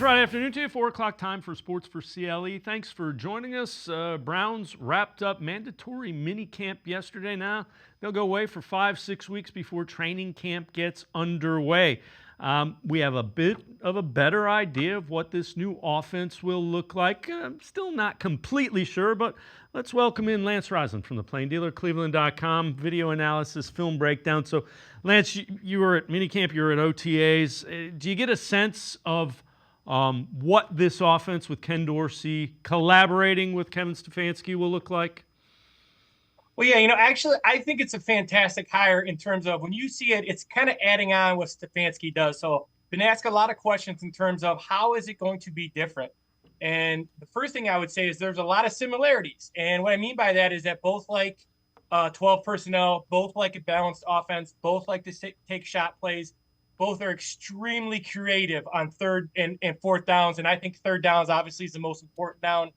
Friday afternoon to you, 4 o'clock time for Sports4CLE. Thanks for joining us. Browns wrapped up mandatory mini camp yesterday. Now they'll go away for 5-6 weeks before training camp gets underway. We have a bit of a better idea of what this new offense will look like. I'm still not completely sure, but let's welcome in Lance Reisland from the Plain Dealer, cleveland.com, video analysis, film breakdown. So, Lance, you were at minicamp, you were at OTAs. Do you get a sense of what this offense with Ken Dorsey collaborating with Kevin Stefanski will look like? Well, yeah, actually, I think it's a fantastic hire in terms of when you see it, it's kind of adding on what Stefanski does. So, been asked a lot of questions in terms of how is it going to be different. And the first thing I would say is there's a lot of similarities. And what I mean by that is that both like 12 personnel, both like a balanced offense, both like to take shot plays, both are extremely creative on third and fourth downs. And I think third downs obviously is the most important down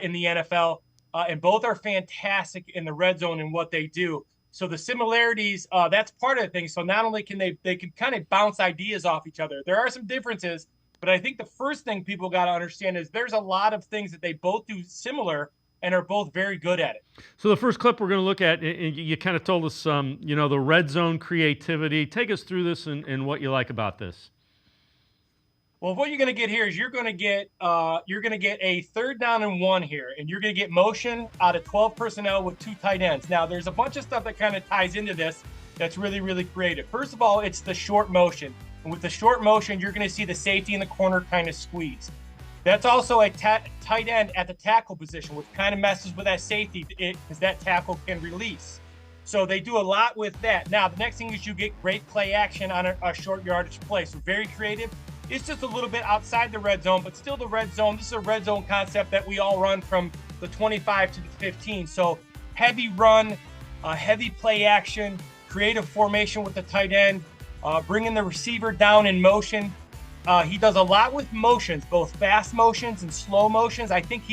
in the NFL. And both are fantastic in the red zone and what they do. So the similarities, that's part of the thing. So not only can they can kind of bounce ideas off each other. There are some differences, but I think the first thing people got to understand is there's a lot of things that they both do similar and are both very good at it. So the first clip we're going to look at, you kind of told us, the red zone creativity. Take us through this and what you like about this. Well, what you're going to get here is you're going to get a third down and 1 here, and you're going to get motion out of 12 personnel with 2 tight ends. Now, there's a bunch of stuff that kind of ties into this that's really, really creative. First of all, it's the short motion. And with the short motion, you're going to see the safety in the corner kind of squeeze. That's also a tight end at the tackle position, which kind of messes with that safety because that tackle can release. So they do a lot with that. Now, the next thing is you get great play action on a short yardage play. So very creative. It's just a little bit outside the red zone, but still the red zone. This is a red zone concept that we all run from the 25 to the 15. So heavy run, heavy play action, creative formation with the tight end, bringing the receiver down in motion. He does a lot with motions, both fast motions and slow motions. I think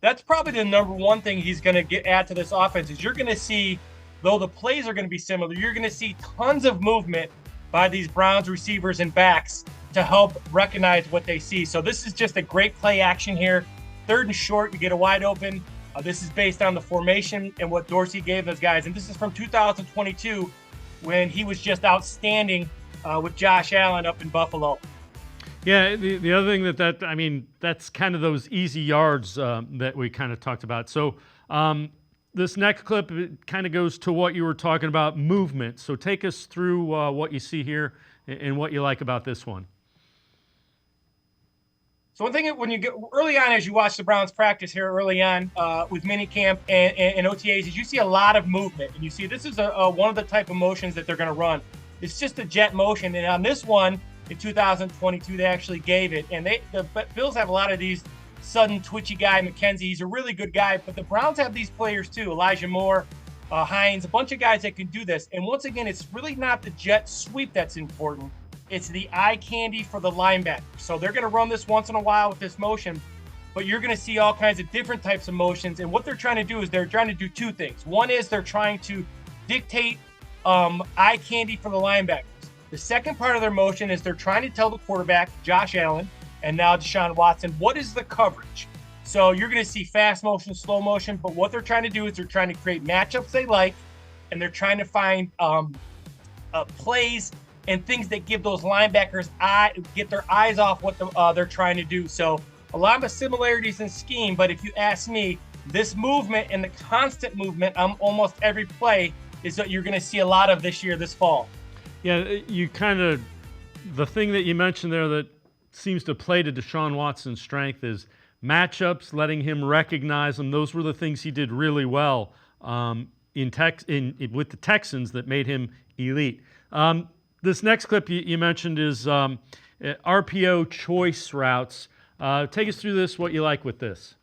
that's probably the number one thing he's going to add to this offense is you're going to see, though the plays are going to be similar, you're going to see tons of movement by these Browns receivers and backs to help recognize what they see. So this is just a great play action here. Third and short, you get a wide open. This is based on the formation and what Dorsey gave those guys. And this is from 2022 when he was just outstanding with Josh Allen up in Buffalo. Yeah, the other thing that's kind of those easy yards that we kind of talked about. So this next clip kind of goes to what you were talking about, movement. So take us through what you see here and what you like about this one. So one thing when you get early on, as you watch the Browns practice here early on with minicamp and OTAs, is you see a lot of movement, and you see this is one of the type of motions that they're going to run. It's just a jet motion, and on this one in 2022 they actually gave it, and the Bills have a lot of these sudden twitchy guy. McKenzie, he's a really good guy, but the Browns have these players too. Elijah Moore, Hines, a bunch of guys that can do this. And once again, it's really not the jet sweep that's important. It's the eye candy for the linebacker. So they're going to run this once in a while with this motion, but you're going to see all kinds of different types of motions. And what they're trying to do is they're trying to do 2 things. One is they're trying to dictate eye candy for the linebackers. The second part of their motion is they're trying to tell the quarterback, Josh Allen, and now Deshaun Watson, what is the coverage? So you're going to see fast motion, slow motion, but what they're trying to do is they're trying to create matchups they like, and they're trying to find plays and things that give those linebackers get their eyes off what they're trying to do. So a lot of similarities in scheme, but if you ask me, this movement and the constant movement on almost every play is what you're going to see a lot of this year, this fall. Yeah, the thing that you mentioned there that seems to play to Deshaun Watson's strength is matchups, letting him recognize them. Those were the things he did really well with the Texans that made him elite. This next clip you mentioned is RPO choice routes. Take us through this, what you like with this.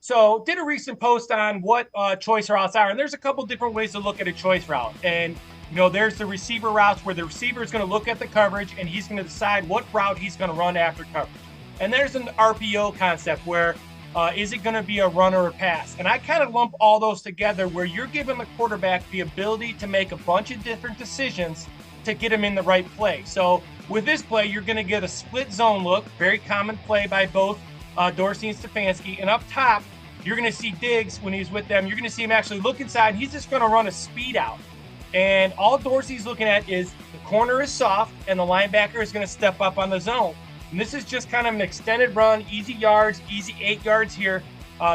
So did a recent post on what choice routes are, and there's a couple different ways to look at a choice route. And there's the receiver routes where the receiver is going to look at the coverage and he's going to decide what route he's going to run after coverage. And there's an RPO concept where is it going to be a run or a pass? And I kind of lump all those together where you're giving the quarterback the ability to make a bunch of different decisions to get him in the right play. So with this play, you're going to get a split zone look, very common play by both Dorsey and Stefanski. And up top, you're going to see Diggs when he's with them. You're going to see him actually look inside. He's just going to run a speed out. And all Dorsey's looking at is the corner is soft and the linebacker is going to step up on the zone. And this is just kind of an extended run, easy yards, easy 8 yards here.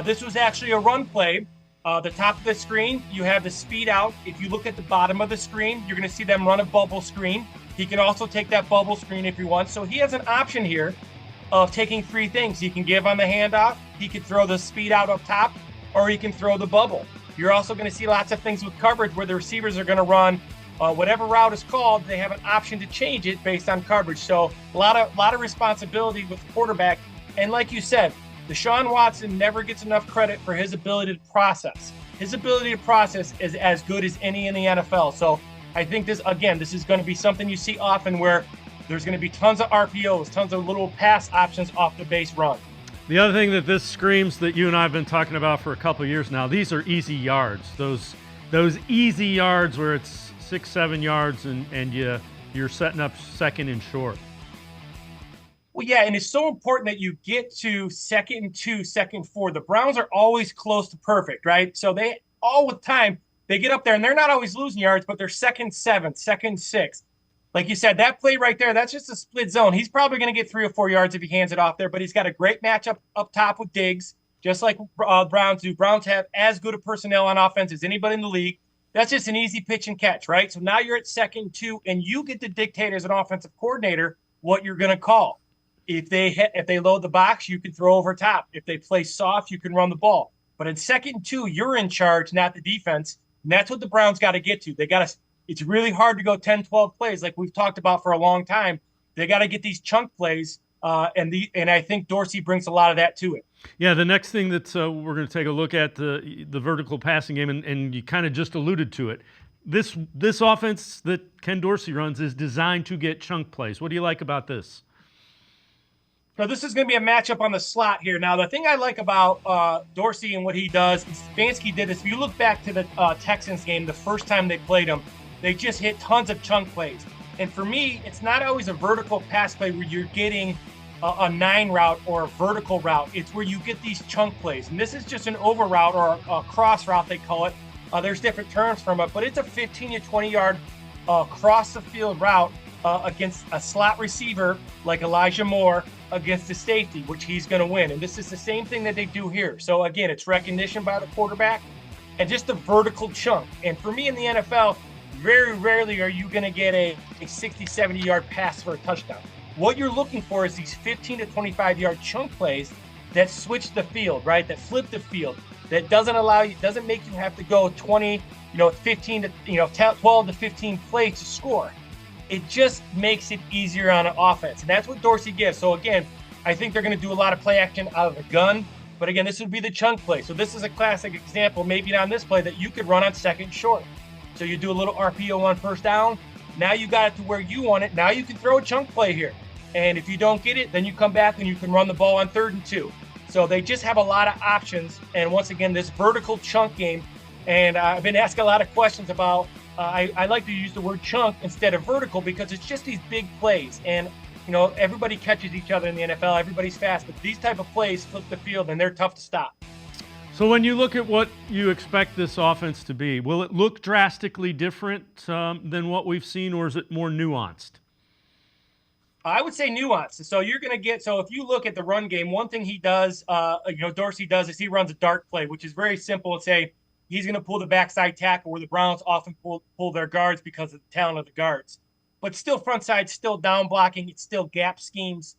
This was actually a run play. The top of the screen, you have the speed out. If you look at the bottom of the screen, you're going to see them run a bubble screen. He can also take that bubble screen if he wants. So he has an option here of taking 3 things. He can give on the handoff, he can throw the speed out up top, or he can throw the bubble. You're also going to see lots of things with coverage where the receivers are going to run whatever route is called. They have an option to change it based on coverage. So a lot of responsibility with the quarterback. And like you said, Deshaun Watson never gets enough credit for his ability to process. His ability to process is as good as any in the NFL. So I think this is going to be something you see often where there's going to be tons of RPOs, tons of little pass options off the base run. The other thing that this screams that you and I have been talking about for a couple of years now, these are easy yards. Those easy yards where it's 6-7 yards and you're setting up second and short. Well, yeah, and it's so important that you get to 2nd and 2, 2nd and 4. The Browns are always close to perfect, right? So they all the time they get up there and they're not always losing yards, but they're 2nd 7th, 2nd 6th. Like you said, that play right there, that's just a split zone. He's probably going to get 3 or 4 yards if he hands it off there, but he's got a great matchup up top with Diggs, just like Browns do. Browns have as good a personnel on offense as anybody in the league. That's just an easy pitch and catch, right? So now you're at 2nd and 2, and you get to dictate as an offensive coordinator what you're going to call. If they load the box, you can throw over top. If they play soft, you can run the ball. But in 2nd and 2, you're in charge, not the defense. And that's what the Browns got to get to. It's really hard to go 10, 12 plays like we've talked about for a long time. They got to get these chunk plays, and I think Dorsey brings a lot of that to it. Yeah, the next thing that we're going to take a look at the vertical passing game, and you kind of just alluded to it. This offense that Ken Dorsey runs is designed to get chunk plays. What do you like about this? Now, this is going to be a matchup on the slot here. Now, the thing I like about Dorsey and what he does, Stefanski did this. If you look back to the Texans game, the first time they played him, they just hit tons of chunk plays. And for me, it's not always a vertical pass play where you're getting a 9 route or a vertical route. It's where you get these chunk plays. And this is just an over route or a cross route, they call it. There's different terms from it, but it's a 15 to 20 yard cross the field route against a slot receiver like Elijah Moore against the safety, which he's going to win. And this is the same thing that they do here. So again, it's recognition by the quarterback and just a vertical chunk. And for me in the NFL, very rarely are you going to get a 60, 70 yard pass for a touchdown. What you're looking for is these 15 to 25 yard chunk plays that switch the field, right? That flip the field, that doesn't make you have to go 20, 15 to, 12 to 15 plays to score. It just makes it easier on an offense. And that's what Dorsey gives. So again, I think they're going to do a lot of play action out of the gun. But again, this would be the chunk play. So this is a classic example, maybe on this play, that you could run on 2nd short. So you do a little RPO on 1st down. Now you got it to where you want it. Now you can throw a chunk play here. And if you don't get it, then you come back and you can run the ball on 3rd and 2. So they just have a lot of options. And once again, this vertical chunk game. And I've been asked a lot of questions about, I like to use the word chunk instead of vertical because it's just these big plays. And, everybody catches each other in the NFL. Everybody's fast. But these type of plays flip the field, and they're tough to stop. So when you look at what you expect this offense to be, will it look drastically different than what we've seen, or is it more nuanced? I would say nuanced. So you're going to get, so if you look at the run game, one thing he does, Dorsey does, is he runs a dart play, which is very simple, and say he's going to pull the backside tackle where the Browns often pull their guards because of the talent of the guards. But still front side, still down blocking, it's still gap schemes.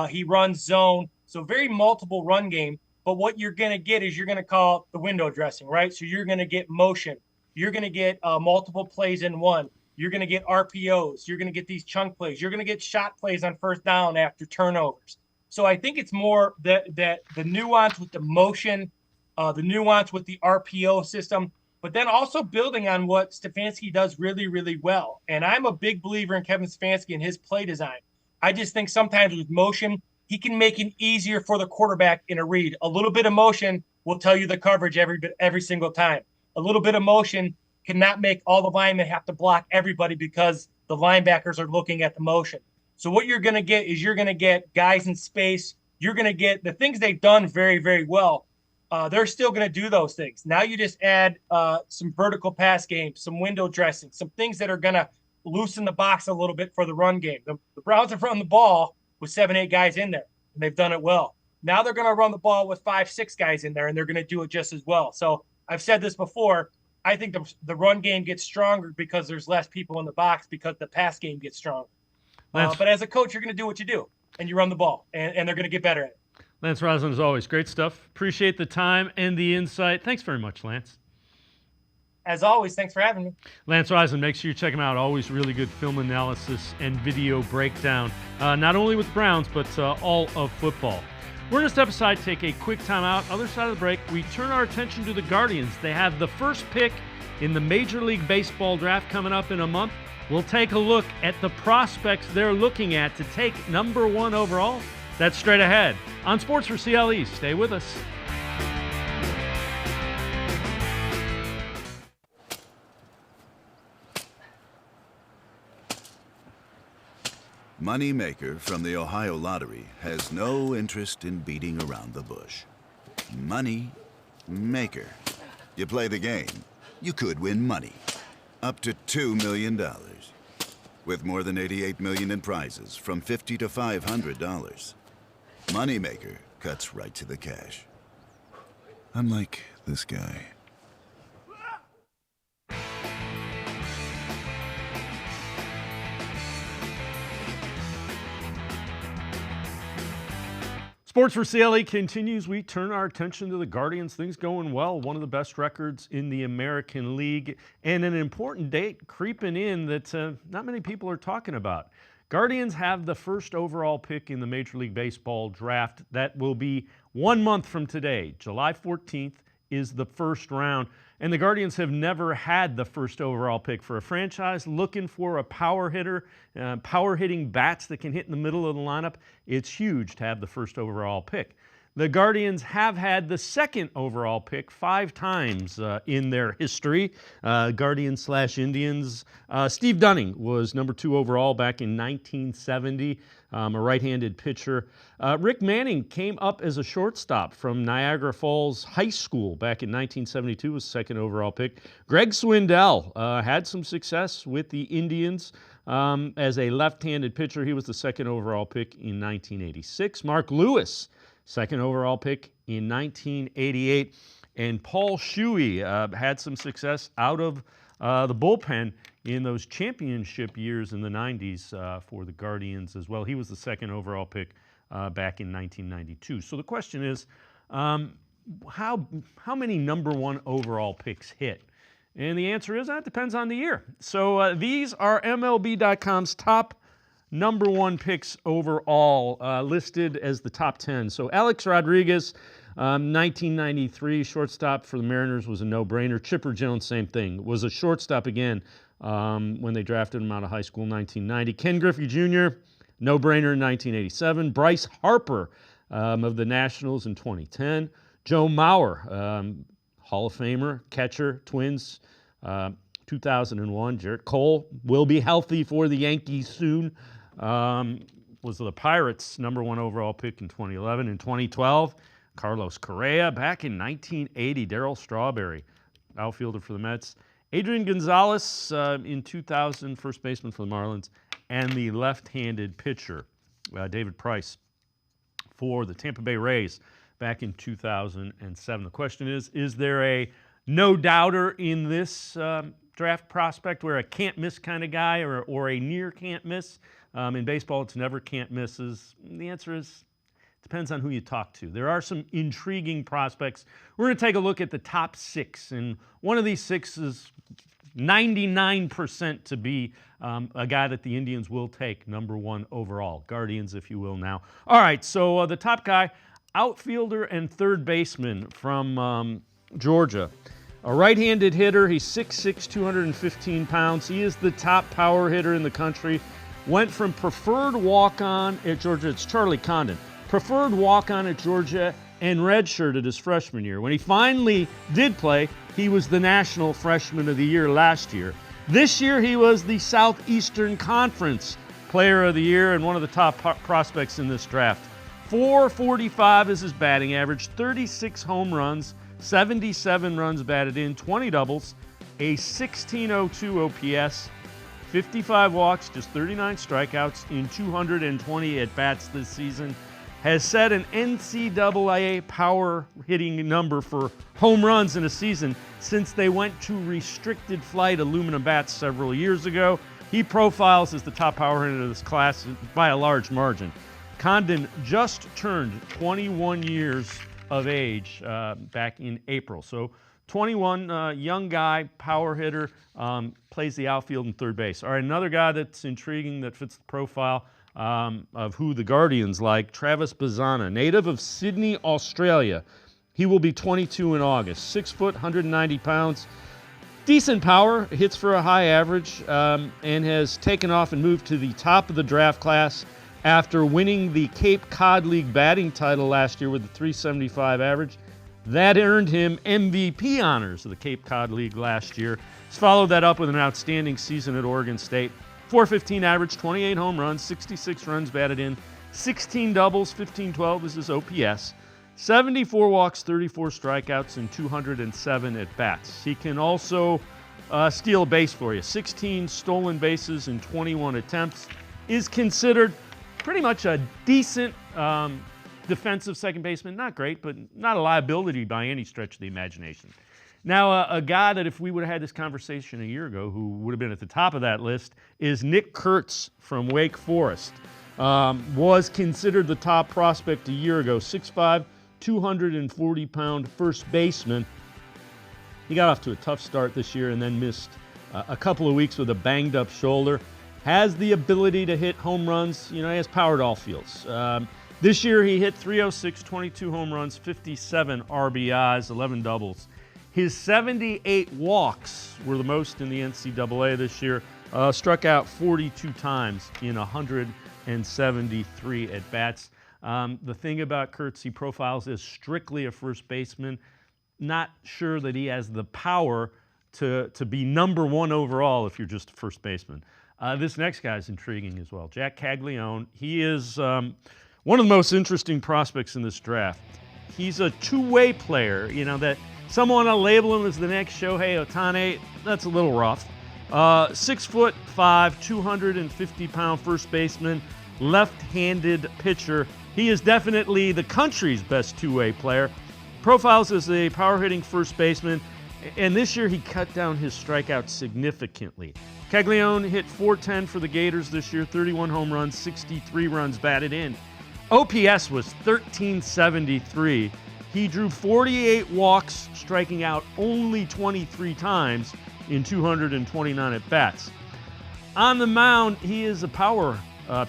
He runs zone. So very multiple run game. But what you're going to get is you're going to call the window dressing, right? So you're going to get motion. You're going to get multiple plays in one. You're going to get RPOs. You're going to get these chunk plays. You're going to get shot plays on 1st down after turnovers. So I think it's more that the nuance with the motion, the nuance with the RPO system, but then also building on what Stefanski does really, really well. And I'm a big believer in Kevin Stefanski and his play design. I just think sometimes with motion, he can make it easier for the quarterback in a read. A little bit of motion will tell you the coverage every single time. A little bit of motion cannot make all the linemen have to block everybody because the linebackers are looking at the motion. So what you're going to get is you're going to get guys in space. You're going to get the things they've done very, very well. They're still going to do those things. Now you just add some vertical pass game, some window dressing, some things that are going to loosen the box a little bit for the run game. The Browns have run the ball with 7, 8 guys in there, and they've done it well. Now they're going to run the ball with 5, 6 guys in there, and they're going to do it just as well. So I've said this before. I think the run game gets stronger because there's less people in the box because the pass game gets stronger. But as a coach, you're going to do what you do, and you run the ball, and they're going to get better at it. Lance Reisland, as always, great stuff. Appreciate the time and the insight. Thanks very much, Lance. As always, thanks for having me. Lance Reisland, make sure you check him out. Always really good film analysis and video breakdown, not only with Browns, but all of football. We're going to step aside, take a quick timeout. Other side of the break, we turn our attention to the Guardians. They have the first pick in the Major League Baseball draft coming up in a month. We'll take a look at the prospects they're looking at to take number 1 overall. That's straight ahead on Sports4CLE. Stay with us. Moneymaker from the Ohio Lottery has no interest in beating around the bush. Money Maker. You play the game, you could win money. Up to $2 million. With more than $88 million in prizes from $50 to $500. Moneymaker cuts right to the cash. Unlike this guy. Sports4CLE continues. We turn our attention to the Guardians. Things going well. One of the best records in the American League. And an important date creeping in that not many people are talking about. Guardians have the first overall pick in the Major League Baseball draft. That will be 1 month from today. July 14th is the first round. And the Guardians have never had the first overall pick for a franchise looking for a power hitter, power-hitting bats that can hit in the middle of the lineup. It's huge to have the first overall pick. The Guardians have had the second overall pick 5 times in their history. Guardians/Indians. Steve Dunning was number 2 overall back in 1970, a right-handed pitcher. Rick Manning came up as a shortstop from Niagara Falls High School back in 1972, was second overall pick. Greg Swindell had some success with the Indians as a left-handed pitcher. He was the second overall pick in 1986. Mark Lewis, second overall pick in 1988. And Paul Shuey had some success out of the bullpen in those championship years in the 90s for the Guardians as well. He was the second overall pick back in 1992. So the question is, how many number 1 overall picks hit? And the answer is that depends on the year. So these are MLB.com's top number 1 picks overall, listed as the top 10. So Alex Rodriguez, 1993, shortstop for the Mariners, was a no-brainer. Chipper Jones, same thing, was a shortstop again when they drafted him out of high school in 1990. Ken Griffey Jr., no-brainer in 1987. Bryce Harper of the Nationals in 2010. Joe Mauer, Hall of Famer, catcher, Twins, 2001. Jarrett Cole will be healthy for the Yankees soon. Was the Pirates' number 1 overall pick in 2011. In 2012, Carlos Correa. Back in 1980, Darryl Strawberry, outfielder for the Mets. Adrian Gonzalez in 2000, first baseman for the Marlins. And the left-handed pitcher, David Price, for the Tampa Bay Rays back in 2007. The question is there a no-doubter in this draft prospect where a can't-miss kind of guy or a near can't-miss? In baseball, it's never can't-misses. The answer is depends on who you talk to. There are some intriguing prospects. We're going to take a look at the top 6, and one of these 6 is 99% to be a guy that the Indians will take number 1 overall. Guardians, if you will, now. All right, so the top guy, outfielder and third baseman from Georgia. A right-handed hitter. He's 6'6", 215 pounds. He is the top power hitter in the country. Went from preferred walk-on at Georgia. It's Charlie Condon. Preferred walk-on at Georgia and redshirted his freshman year. When he finally did play, he was the National Freshman of the Year last year. This year, he was the Southeastern Conference Player of the Year and one of the top prospects in this draft. .445 is his batting average, 36 home runs, 77 runs batted in, 20 doubles, a 1602 OPS, 55 walks, just 39 strikeouts in 220 at-bats this season. Has set an NCAA power hitting number for home runs in a season since they went to restricted flight aluminum bats several years ago. He profiles as the top power hitter of this class by a large margin. Condon just turned 21 years of age back in April. So 21, young guy, power hitter, plays the outfield and third base. All right, another guy that's intriguing that fits the profile of who the Guardians like, Travis Bazzana, native of Sydney, Australia. He will be 22 in August. 6 foot, 190 pounds. Decent power, hits for a high average, and has taken off and moved to the top of the draft class after winning the Cape Cod League batting title last year with a .375 average. That earned him MVP honors of the Cape Cod League last year. He's followed that up with an outstanding season at Oregon State. .415 average, 28 home runs, 66 runs batted in, 16 doubles, 1512 is his OPS, 74 walks, 34 strikeouts, and 207 at-bats. He can also steal a base for you. 16 stolen bases in 21 attempts. Is considered pretty much a decent defensive second baseman. Not great, but not a liability by any stretch of the imagination. Now, a guy that if we would have had this conversation a year ago who would have been at the top of that list is Nick Kurtz from Wake Forest. Was considered the top prospect a year ago. 6'5", 240-pound first baseman. He got off to a tough start this year and then missed a couple of weeks with a banged-up shoulder. Has the ability to hit home runs. You know, he has power at all fields. This year he hit .306, 22 home runs, 57 RBIs, 11 doubles. His 78 walks were the most in the NCAA this year. Struck out 42 times in 173 at-bats. The thing about Kurtz, he profiles as strictly a first baseman. Not sure that he has the power to be number one overall if you're just a first baseman. This next guy is intriguing as well. Jack Caglione. He is one of the most interesting prospects in this draft. He's a two-way player, you know, that someone will label him as the next Shohei Ohtani. That's a little rough. 6'5", 250-pound first baseman, left-handed pitcher. He is definitely the country's best two-way player. Profiles as a power-hitting first baseman, and this year he cut down his strikeouts significantly. Caglione hit .410 for the Gators this year, 31 home runs, 63 runs batted in. OPS was .1373. He drew 48 walks, striking out only 23 times in 229 at-bats. On the mound, he is a power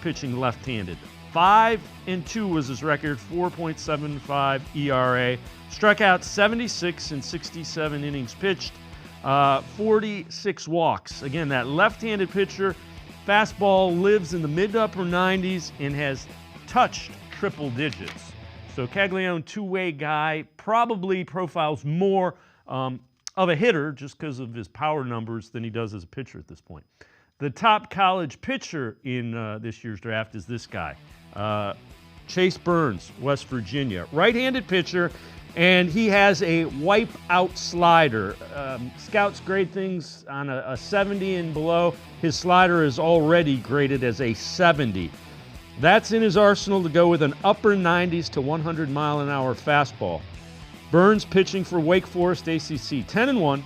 pitching left-handed. 5-2 was his record, 4.75 ERA. Struck out 76 in 67 innings pitched, 46 walks. Again, that left-handed pitcher, fastball lives in the mid to upper 90s and has touched triple digits. So Caglione, two-way guy, probably profiles more of a hitter just because of his power numbers than he does as a pitcher at this point. The top college pitcher in this year's draft is this guy, Chase Burns, West Virginia. Right-handed pitcher, and he has a wipe-out slider. Scouts grade things on a 70 and below. His slider is already graded as a 70. That's in his arsenal to go with an upper 90s to 100-mile-an-hour fastball. Burns pitching for Wake Forest ACC, 10-1,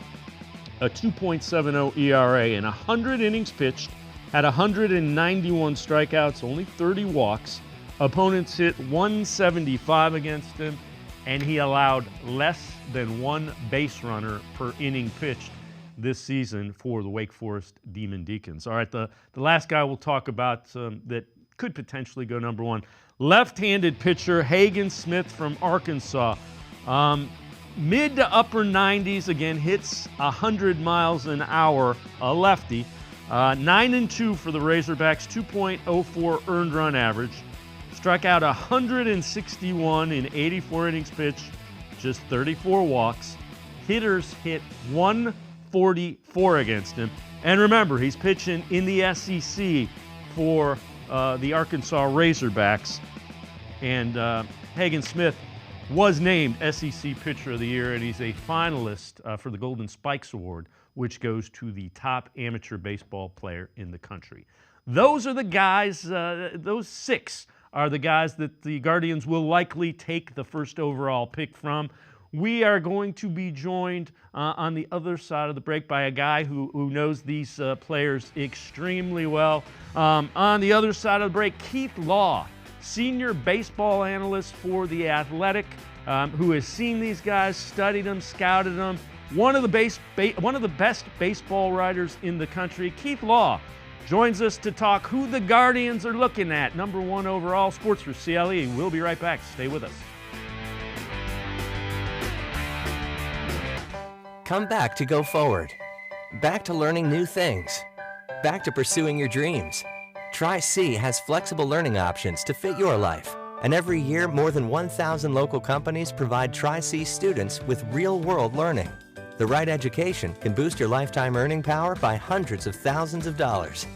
a 2.70 ERA, and 100 innings pitched, had 191 strikeouts, only 30 walks. Opponents hit 175 against him, and he allowed less than one base runner per inning pitched this season for the Wake Forest Demon Deacons. All right, the last guy we'll talk about that could potentially go number one. Left-handed pitcher Hagen Smith from Arkansas. Mid to upper 90s, again, hits 100 miles an hour, a lefty. 9-2 for the Razorbacks, 2.04 earned run average. Struck out 161 in 84 innings pitched, just 34 walks. Hitters hit 144 against him. And remember, he's pitching in the SEC for the Arkansas Razorbacks. And Hagen Smith was named SEC Pitcher of the Year, and he's a finalist for the Golden Spikes Award, which goes to the top amateur baseball player in the country. Those are the guys, those 6 are the guys that the Guardians will likely take the first overall pick from. We are going to be joined on the other side of the break by a guy who knows these players extremely well. On the other side of the break, Keith Law, senior baseball analyst for The Athletic, who has seen these guys, studied them, scouted them. One of the best baseball writers in the country. Keith Law joins us to talk who the Guardians are looking at. Number 1 overall, Sports for CLE. We'll be right back. Stay with us. Come back to go forward. Back to learning new things. Back to pursuing your dreams. Tri-C has flexible learning options to fit your life. And every year, more than 1,000 local companies provide Tri-C students with real-world learning. The right education can boost your lifetime earning power by hundreds of thousands of dollars.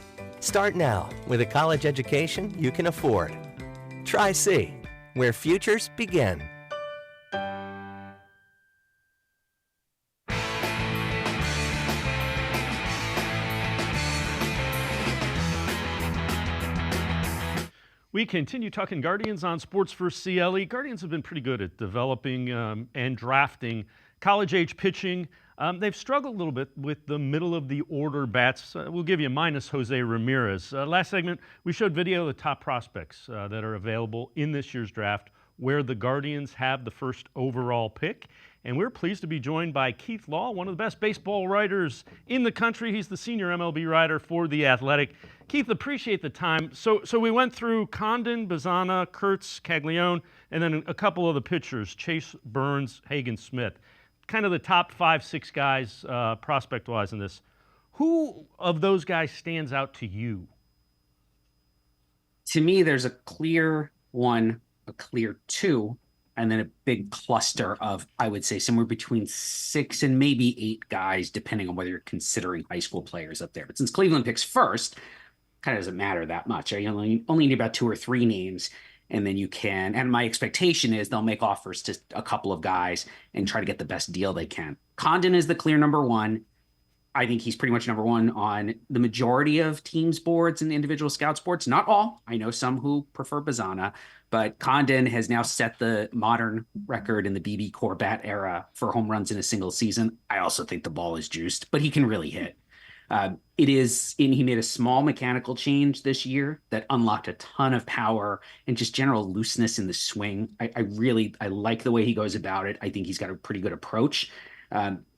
Start now with a college education you can afford. Tri-C, where futures begin. We continue talking Guardians on Sports for CLE. Guardians have been pretty good at developing and drafting college-age pitching. They've struggled a little bit with the middle-of-the-order bats. We'll give you minus Jose Ramirez. Last segment, we showed video of the top prospects that are available in this year's draft, where the Guardians have the first overall pick. And we're pleased to be joined by Keith Law, one of the best baseball writers in the country. He's the senior MLB writer for The Athletic. Keith, appreciate the time. So we went through Condon, Bazzana, Kurtz, Caglione, and then a couple of the pitchers, Chase, Burns, Hagen Smith. Kind of the top 5, 6 guys prospect-wise in this. Who of those guys stands out to you? To me, there's a clear 1, a clear 2, and then a big cluster of, I would say, somewhere between 6 and maybe 8 guys, depending on whether you're considering high school players up there. But since Cleveland picks first, kind of doesn't matter that much. You only need about 2 or 3 names, and then you can, and my expectation is they'll make offers to a couple of guys and try to get the best deal they can. Condon is the clear number 1. I think he's pretty much number 1 on the majority of teams' boards and individual scout boards. Not all. I know some who prefer Bazzana, but Condon has now set the modern record in the BB Corbett era for home runs in a single season. I also think the ball is juiced, but he can really hit. He made a small mechanical change this year that unlocked a ton of power and just general looseness in the swing. I like the way he goes about it. I think he's got a pretty good approach.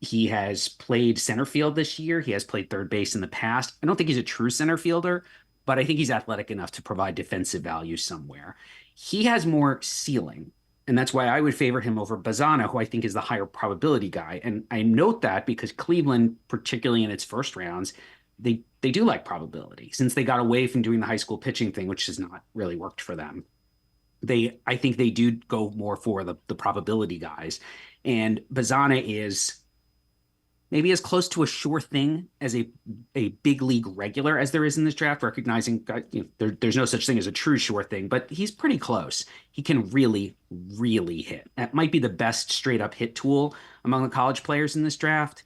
He has played center field this year. He has played third base in the past. I don't think he's a true center fielder, but I think he's athletic enough to provide defensive value somewhere. He has more ceiling, and that's why I would favor him over Bazzana, who I think is the higher probability guy. And I note that because Cleveland, particularly in its first rounds, they do like probability since they got away from doing the high school pitching thing, which has not really worked for them. I think they do go more for the probability guys. And Bazzana is maybe as close to a sure thing as a big league regular as there is in this draft, recognizing there's no such thing as a true sure thing, but he's pretty close. He can really, really hit. That might be the best straight up hit tool among the college players in this draft.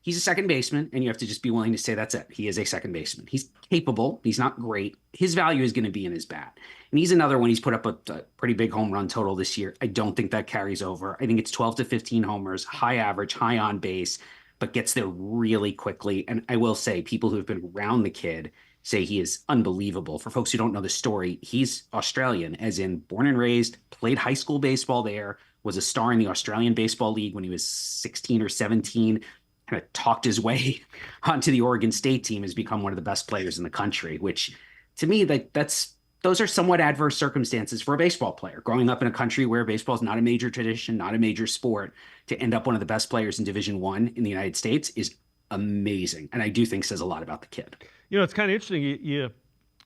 He's a second baseman, and you have to just be willing to say that's it. He is a second baseman. He's capable. He's not great. His value is going to be in his bat. And he's another one. He's put up a pretty big home run total this year. I don't think that carries over. I think it's 12 to 15 homers, high average, high on base, but gets there really quickly. And I will say, people who have been around the kid say he is unbelievable. For folks who don't know the story, he's Australian, as in born and raised, played high school baseball there, was a star in the Australian Baseball League when he was 16 or 17, kind of talked his way onto the Oregon State team, has become one of the best players in the country, which to me, those are somewhat adverse circumstances for a baseball player. Growing up in a country where baseball is not a major tradition, not a major sport, to end up one of the best players in Division I in the United States is amazing. And I do think says a lot about the kid. It's kind of interesting.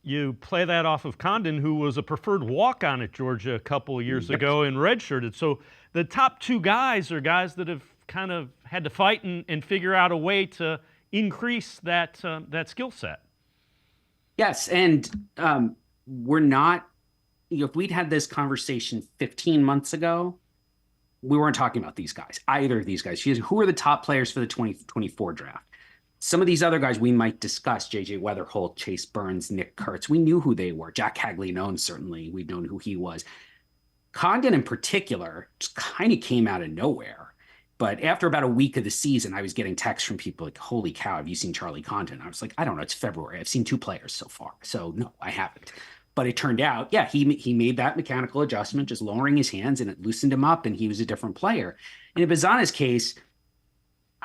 You play that off of Condon, who was a preferred walk-on at Georgia a couple of years ago and redshirted. So the top 2 guys are guys that have kind of had to fight and figure out a way to increase that that skill set. Yes, and we're not. If we'd had this conversation 15 months ago, we weren't talking about these guys, either of these guys. Who are the top players for the 2024 draft? Some of these other guys we might discuss, J.J. Weatherholt, Chase Burns, Nick Kurtz. We knew who they were. Jack Hagley known, certainly. We'd known who he was. Condon in particular just kind of came out of nowhere. But after about a week of the season, I was getting texts from people like, holy cow, have you seen Charlie Condon? I was like, I don't know, it's February. I've seen 2 players so far. So no, I haven't. But it turned out, yeah, he made that mechanical adjustment, just lowering his hands, and it loosened him up, and he was a different player. And in Bazana's case,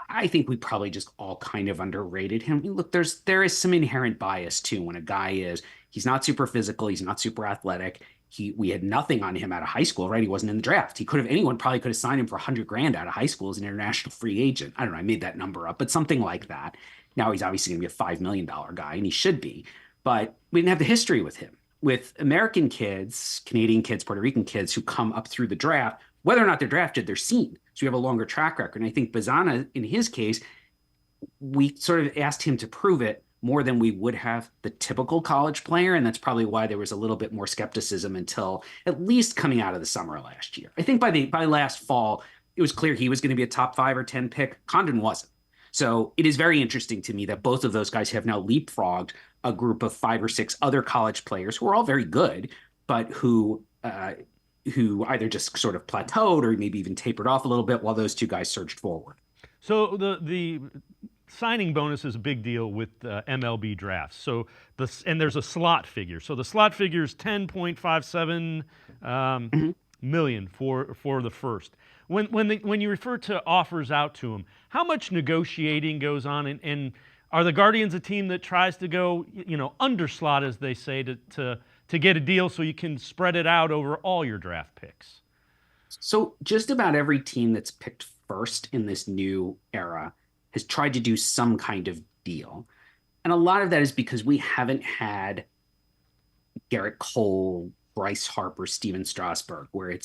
I think we probably just all kind of underrated him. Look, there is some inherent bias too when a guy he's not super physical, he's not super athletic. We had nothing on him out of high school, right? He wasn't in the draft. Anyone probably could have signed him for $100,000 out of high school as an international free agent. I don't know, I made that number up, but something like that. Now he's obviously going to be a $5 million guy, and he should be. But we didn't have the history with him. With American kids, Canadian kids, Puerto Rican kids who come up through the draft, whether or not they're drafted, they're seen. So we have a longer track record. And I think Bazana, in his case, we sort of asked him to prove it more than we would have the typical college player. And that's probably why there was a little bit more skepticism until at least coming out of the summer last year. I think by last fall, it was clear he was going to be a top 5 or 10 pick. Condon wasn't. So it is very interesting to me that both of those guys have now leapfrogged a group of 5 or 6 other college players who are all very good, but who either just sort of plateaued or maybe even tapered off a little bit while those 2 guys surged forward. So the signing bonus is a big deal with MLB drafts. So and there's a slot figure. So the slot figure is 10.57 million for the first. When you refer to offers out to them, how much negotiating goes on, and are the Guardians a team that tries to go, underslot, as they say, to get a deal so you can spread it out over all your draft picks? So just about every team that's picked first in this new era has tried to do some kind of deal. And a lot of that is because we haven't had Garrett Cole, Bryce Harper, Steven Strasburg, where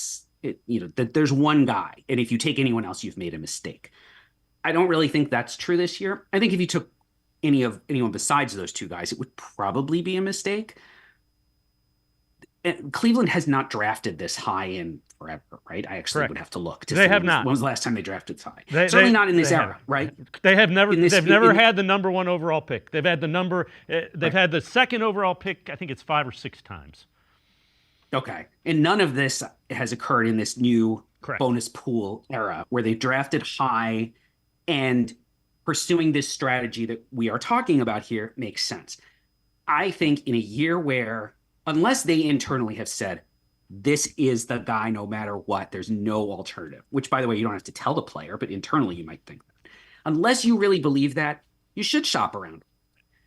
there's one guy. And if you take anyone else, you've made a mistake. I don't really think that's true this year. I think if you took anyone besides those 2 guys, it would probably be a mistake. And Cleveland has not drafted this high in forever, right? I actually would have to look to see when was the last time they drafted this high. Certainly not in this era, right? They have never. They've never had the number 1 overall pick. They've had the had the 2nd overall pick. I think it's 5 or 6 times. Okay, and none of this has occurred in this new bonus pool era where they drafted high, and pursuing this strategy that we are talking about here makes sense. I think in a year where, unless they internally have said, this is the guy no matter what, there's no alternative, which, by the way, you don't have to tell the player, but internally you might think that. Unless you really believe that, you should shop around.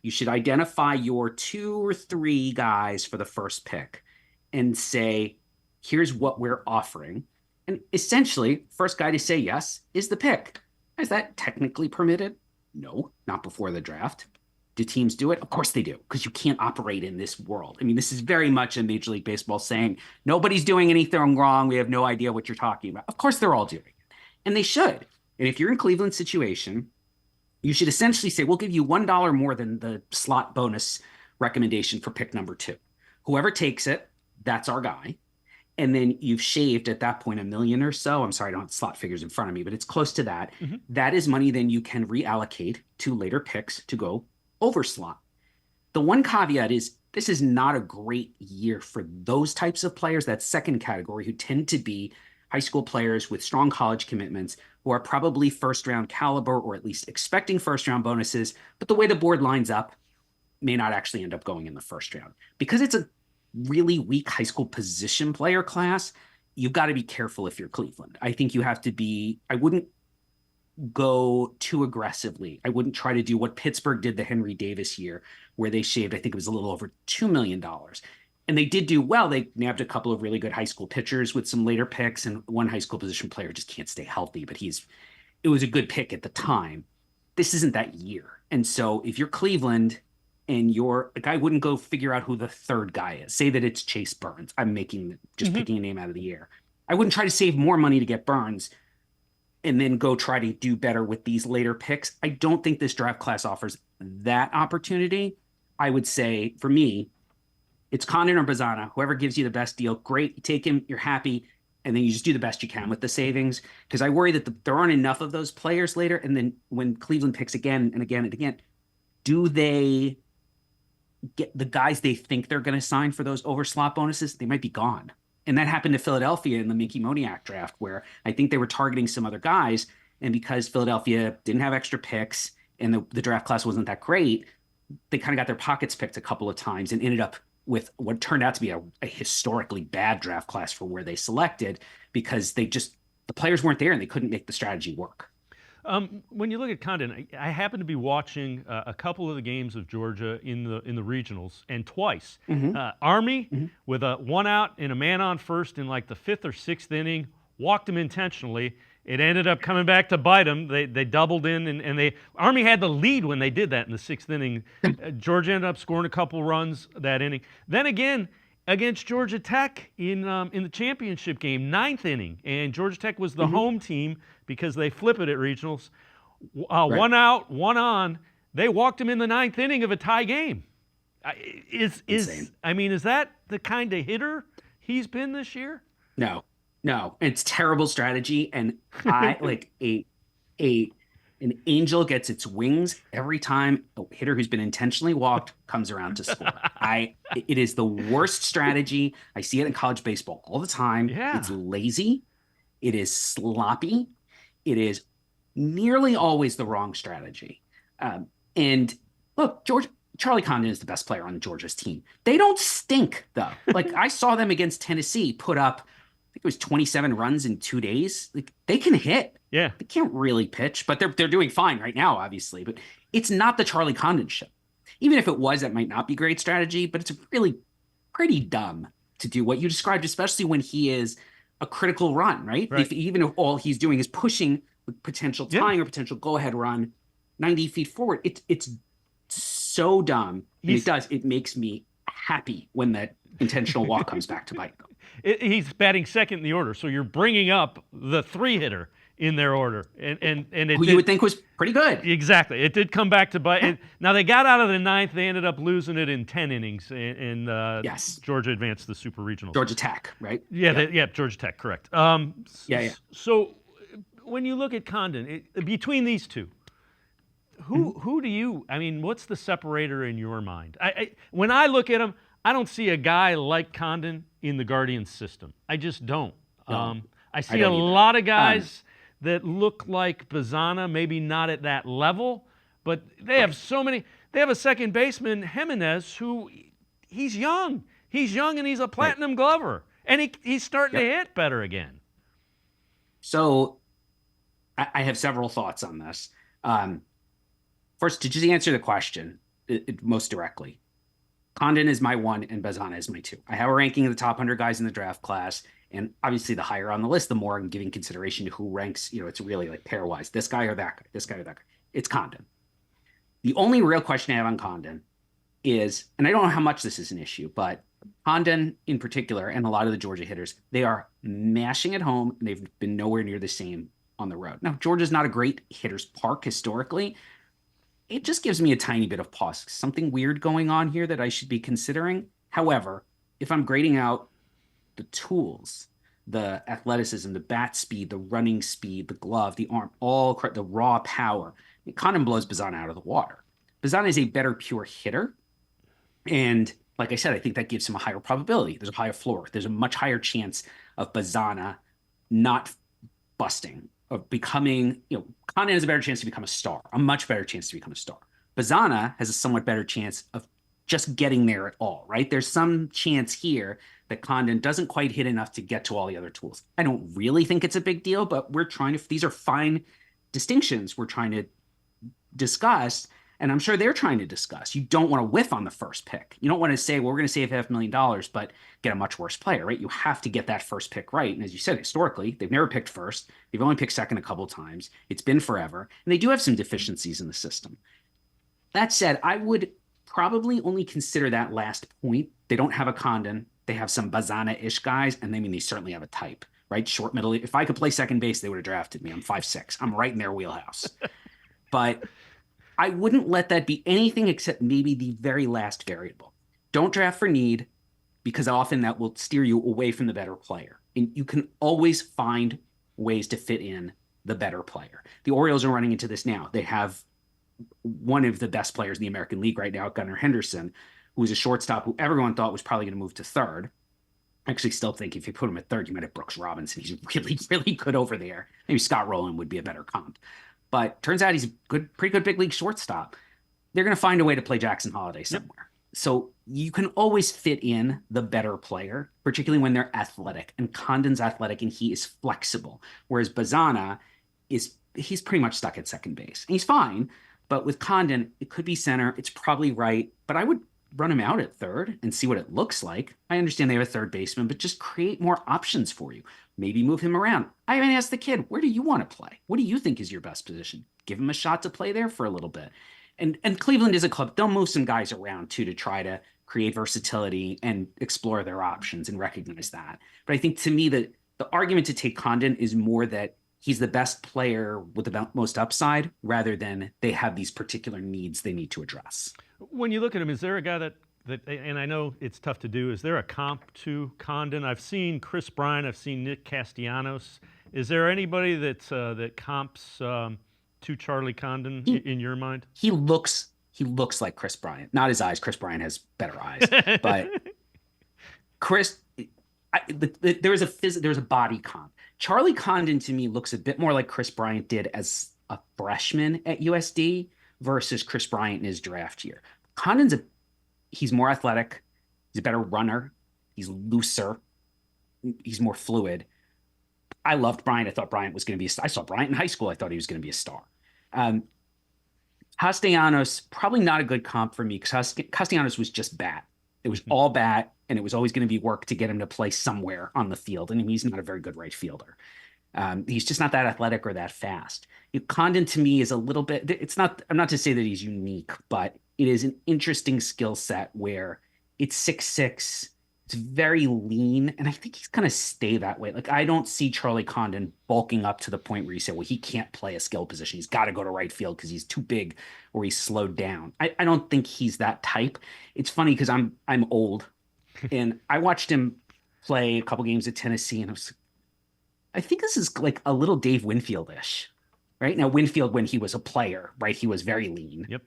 You should identify your 2 or 3 guys for the first pick and say, here's what we're offering. And essentially, first guy to say yes is the pick. Is that technically permitted? No, not before the draft. Do teams do it? Of course they do, because you can't operate in this world. I mean, this is very much a Major League Baseball saying, nobody's doing anything wrong. We have no idea what you're talking about. Of course they're all doing it. And they should. And if you're in Cleveland's situation, you should essentially say, we'll give you $1 more than the slot bonus recommendation for pick number 2. Whoever takes it, that's our guy. And then you've shaved at that point $1 million or so. I'm sorry, I don't have slot figures in front of me, but it's close to that. Mm-hmm. That is money then you can reallocate to later picks to go over slot. The one caveat is this is not a great year for those types of players, that second category, who tend to be high school players with strong college commitments who are probably first-round caliber or at least expecting first-round bonuses, but the way the board lines up may not actually end up going in the first round. Because it's a really weak high school position player class, you've got to be careful if you're Cleveland. I think you have to be, I wouldn't go too aggressively. I wouldn't try to do what Pittsburgh did the Henry Davis year, where they shaved, I think it was a little over $2 million. And they did do well. They nabbed a couple of really good high school pitchers with some later picks, and one high school position player just can't stay healthy, but it was a good pick at the time. This isn't that year. And so if you're Cleveland and a guy wouldn't go figure out who the third guy is, say that it's Chase Burns. I'm picking a name out of the air. I wouldn't try to save more money to get Burns. and then go try to do better with these later picks. I don't think this draft class offers that opportunity. I would say for me, it's Condon or Bazana. Whoever gives you the best deal, great. You take him, you're happy, and then you just do the best you can with the savings. Because I worry that there aren't enough of those players later. And then when Cleveland picks again and again and again, do they get the guys they think they're going to sign for those overslot bonuses? They might be gone. And that happened to Philadelphia in the Mickey Moniak draft, where I think they were targeting some other guys. And because Philadelphia didn't have extra picks and the draft class wasn't that great, they kind of got their pockets picked a couple of times and ended up with what turned out to be a historically bad draft class for where they selected, because the players weren't there and they couldn't make the strategy work. When you look at Condon, I happen to be watching a couple of the games of Georgia in the regionals, and twice. Army with a 1 out and a man on first in like the 5th or 6th inning, walked him intentionally. It ended up coming back to bite them. They doubled in, and Army had the lead when they did that in the 6th inning. Georgia ended up scoring a couple runs that inning. Then again, against Georgia Tech in the championship game, 9th inning, and Georgia Tech was the home team because they flip it at regionals. Right. 1 out, 1 on. They walked him in the 9th inning of a tie game. Is that the kind of hitter he's been this year? No, it's terrible strategy, and I like an angel gets its wings every time a hitter who's been intentionally walked comes around to score. It is the worst strategy. I see it in college baseball all the time. Yeah. It's lazy. It is sloppy. It is nearly always the wrong strategy. And look, Charlie Condon is the best player on Georgia's team. They don't stink, though. Like, I saw them against Tennessee put up, I think it was 27 runs in 2 days. Like, they can hit. Yeah. They can't really pitch, but they're doing fine right now, obviously. But it's not the Charlie Condon show. Even if it was, that might not be great strategy, but it's really pretty dumb to do what you described, especially when he is a critical run, right? Even if all he's doing is pushing with potential tying or potential go-ahead run 90 feet forward. It's so dumb. And it makes me happy when that intentional walk comes back to bite them. He's batting second in the order, so you're bringing up the 3-hitter in their order, and who you would think was pretty good. Exactly, it did come back to bite. Now they got out of the 9th; they ended up losing it in 10 innings, and yes, Georgia advanced to the Super Regionals. Georgia Tech, right? Yeah, Georgia Tech, correct. Yeah. So when you look at Condon, between these two, who do you? I mean, what's the separator in your mind? When I look at him, I don't see a guy like Condon in the Guardians system. I just don't. No, I see a lot of guys that look like Bazana, maybe not at that level, but they have so many. They have a second baseman, Jimenez, who he's young. He's young and he's a platinum glover. And he's starting to hit better again. So I have several thoughts on this. First, to just answer the question most directly, Condon is my 1 and Bazana is my 2. I have a ranking of the top 100 guys in the draft class. And obviously, the higher on the list, the more I'm giving consideration to who ranks, it's really like pairwise, this guy or that guy, this guy or that guy. It's Condon. The only real question I have on Condon is, and I don't know how much this is an issue, but Condon in particular, and a lot of the Georgia hitters, they are mashing at home, and they've been nowhere near the same on the road. Now, Georgia's not a great hitter's park historically. It just gives me a tiny bit of pause. Something weird going on here that I should be considering. However, if I'm grading out the tools, the athleticism, the bat speed, the running speed, the glove, the arm, the raw power, Condon blows Bazana out of the water. Bazana is a better pure hitter. And like I said, I think that gives him a higher probability. There's a higher floor. There's a much higher chance of Bazana not busting, of becoming, Condon has a better chance to become a star, a much better chance to become a star. Bazana has a somewhat better chance of just getting there at all, right? There's some chance here that Condon doesn't quite hit enough to get to all the other tools. I don't really think it's a big deal, but these are fine distinctions we're trying to discuss, and I'm sure they're trying to discuss. You don't want to whiff on the first pick. You don't want to say, well, we're going to save $500,000, but get a much worse player, right? You have to get that first pick right. And as you said, historically, they've never picked first. They've only picked second a couple times. It's been forever. And they do have some deficiencies in the system. That said, I would probably only consider that last point. They don't have a Condon. They have some Bazana-ish guys, and they certainly have a type. right? Short, middle. If I could play second base, they would have drafted me. I'm 5'6". I'm right in their wheelhouse. But I wouldn't let that be anything except maybe the very last variable. Don't draft for need, because often that will steer you away from the better player. And you can always find ways to fit in the better player. The Orioles are running into this now. They have one of the best players in the American League right now, Gunnar Henderson, who is a shortstop who everyone thought was probably going to move to third. I actually still think if you put him at third, you might have Brooks Robinson. He's really, really good over there. Maybe Scott Rowland would be a better comp. But turns out he's a pretty good big league shortstop. They're going to find a way to play Jackson Holiday somewhere. Yep. So you can always fit in the better player, particularly when they're athletic. And Condon's athletic and he is flexible. Whereas Bazana he's pretty much stuck at second base. And he's fine. But with Condon, it could be center. It's probably right. But I would run him out at third and see what it looks like. I understand they have a third baseman, but just create more options for you. Maybe move him around. I even asked the kid, where do you want to play? What do you think is your best position? Give him a shot to play there for a little bit. And Cleveland is a club. They'll move some guys around too to try to create versatility and explore their options and recognize that. But I think to me that the argument to take Condon is more that he's the best player with the most upside rather than they have these particular needs they need to address. When you look at him, is there a guy that and I know it's tough to do, is there a comp to Condon? I've seen Chris Bryant, I've seen Nick Castellanos. Is there anybody that comps to Charlie Condon in your mind? He looks like Chris Bryant. Not his eyes. Chris Bryant has better eyes. But there's a body comp. Charlie Condon to me looks a bit more like Chris Bryant did as a freshman at USD versus Chris Bryant in his draft year. Condon's he's more athletic. He's a better runner. He's looser. He's more fluid. I loved Bryant. I thought Bryant was going to be I saw Bryant in high school. I thought he was going to be a star. Castellanos, probably not a good comp for me because Castellanos was just bat. It was all bat, and it was always going to be work to get him to play somewhere on the field, and he's not a very good right fielder. He's just not that athletic or that fast. Condon to me is a little bit, I'm not to say that he's unique, but it is an interesting skill set where it's 6'6", it's very lean, and I think he's going to stay that way. Like, I don't see Charlie Condon bulking up to the point where you say, well, he can't play a skill position. He's got to go to right field because he's too big or he's slowed down. I don't think he's that type. It's funny because I'm old, and I watched him play a couple games at Tennessee, and I think this is like a little Dave Winfield-ish, right? Now, Winfield, when he was a player, right, he was very lean. Yep.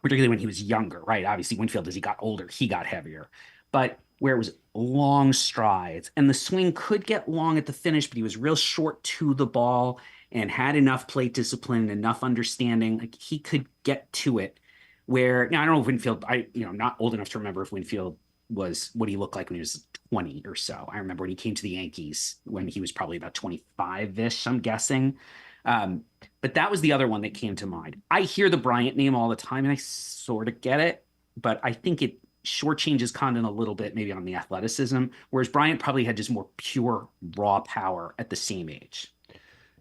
Particularly when he was younger, right? Obviously, Winfield, as he got older, he got heavier. But where it was long strides, and the swing could get long at the finish, but he was real short to the ball and had enough plate discipline and enough understanding. Like, he could get to it. Where, now, I don't know if Winfield, I'm not old enough to remember if Winfield was what he looked like when he was 20 or so. I remember when he came to the Yankees when he was probably about 25-ish, I'm guessing. But that was the other one that came to mind. I hear the Bryant name all the time, and I sort of get it, but I think it shortchanges Condon a little bit, maybe on the athleticism, whereas Bryant probably had just more pure raw power at the same age.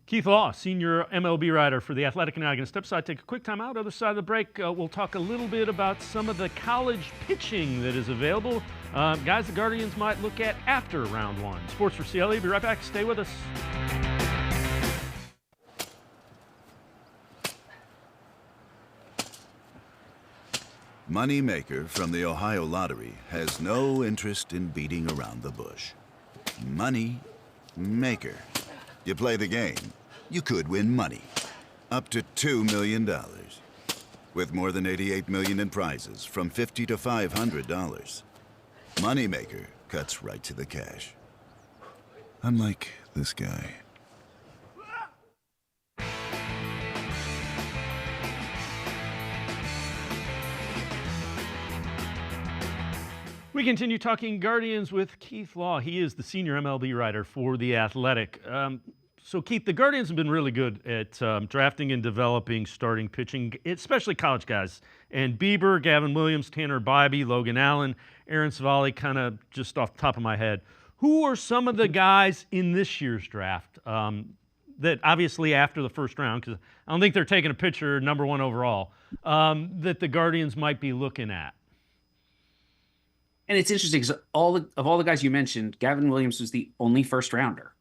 Keith Law, senior MLB writer for The Athletic, and now going to step aside, take a quick time out. Other side of the break, we'll talk a little bit about some of the college pitching that is available. Guys the Guardians might look at after round one. Sports4CLE, be right back. Stay with us. Moneymaker from the Ohio Lottery has no interest in beating around the bush. Money Maker. You play the game, you could win money. Up to $2 million. With more than $88 million in prizes from $50 to $500. Moneymaker cuts right to the cash. Unlike this guy. We continue talking Guardians with Keith Law. He is the senior MLB writer for The Athletic. So, Keith, the Guardians have been really good at drafting and developing starting pitching, especially college guys. And Bieber, Gavin Williams, Tanner Bybee, Logan Allen, Aaron Savali, kind of just off the top of my head. Who are some of the guys in this year's draft that obviously after the first round, because I don't think they're taking a pitcher number one overall, that the Guardians might be looking at? And it's interesting because of all the guys you mentioned, Gavin Williams was the only first rounder.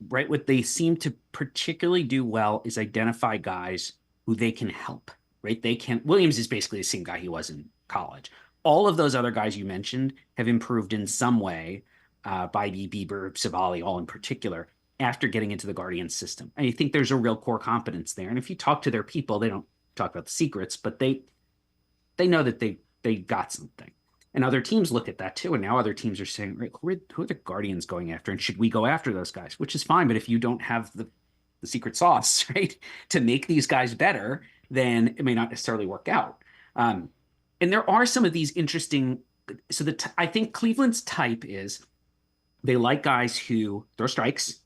right? What they seem to particularly do well is identify guys who they can help, right? Williams is basically the same guy he was in college. All of those other guys you mentioned have improved in some way, Bybee, Bieber, Savali, all in particular, after getting into the Guardians system. And I think there's a real core competence there. And if you talk to their people, they don't talk about the secrets, but they know that they got something. And other teams look at that too. And now other teams are saying, right, who are the Guardians going after? And should we go after those guys? Which is fine. But if you don't have the secret sauce, right, to make these guys better, then it may not necessarily work out. And there are some of these interesting. So I think Cleveland's type is they like guys who throw strikes,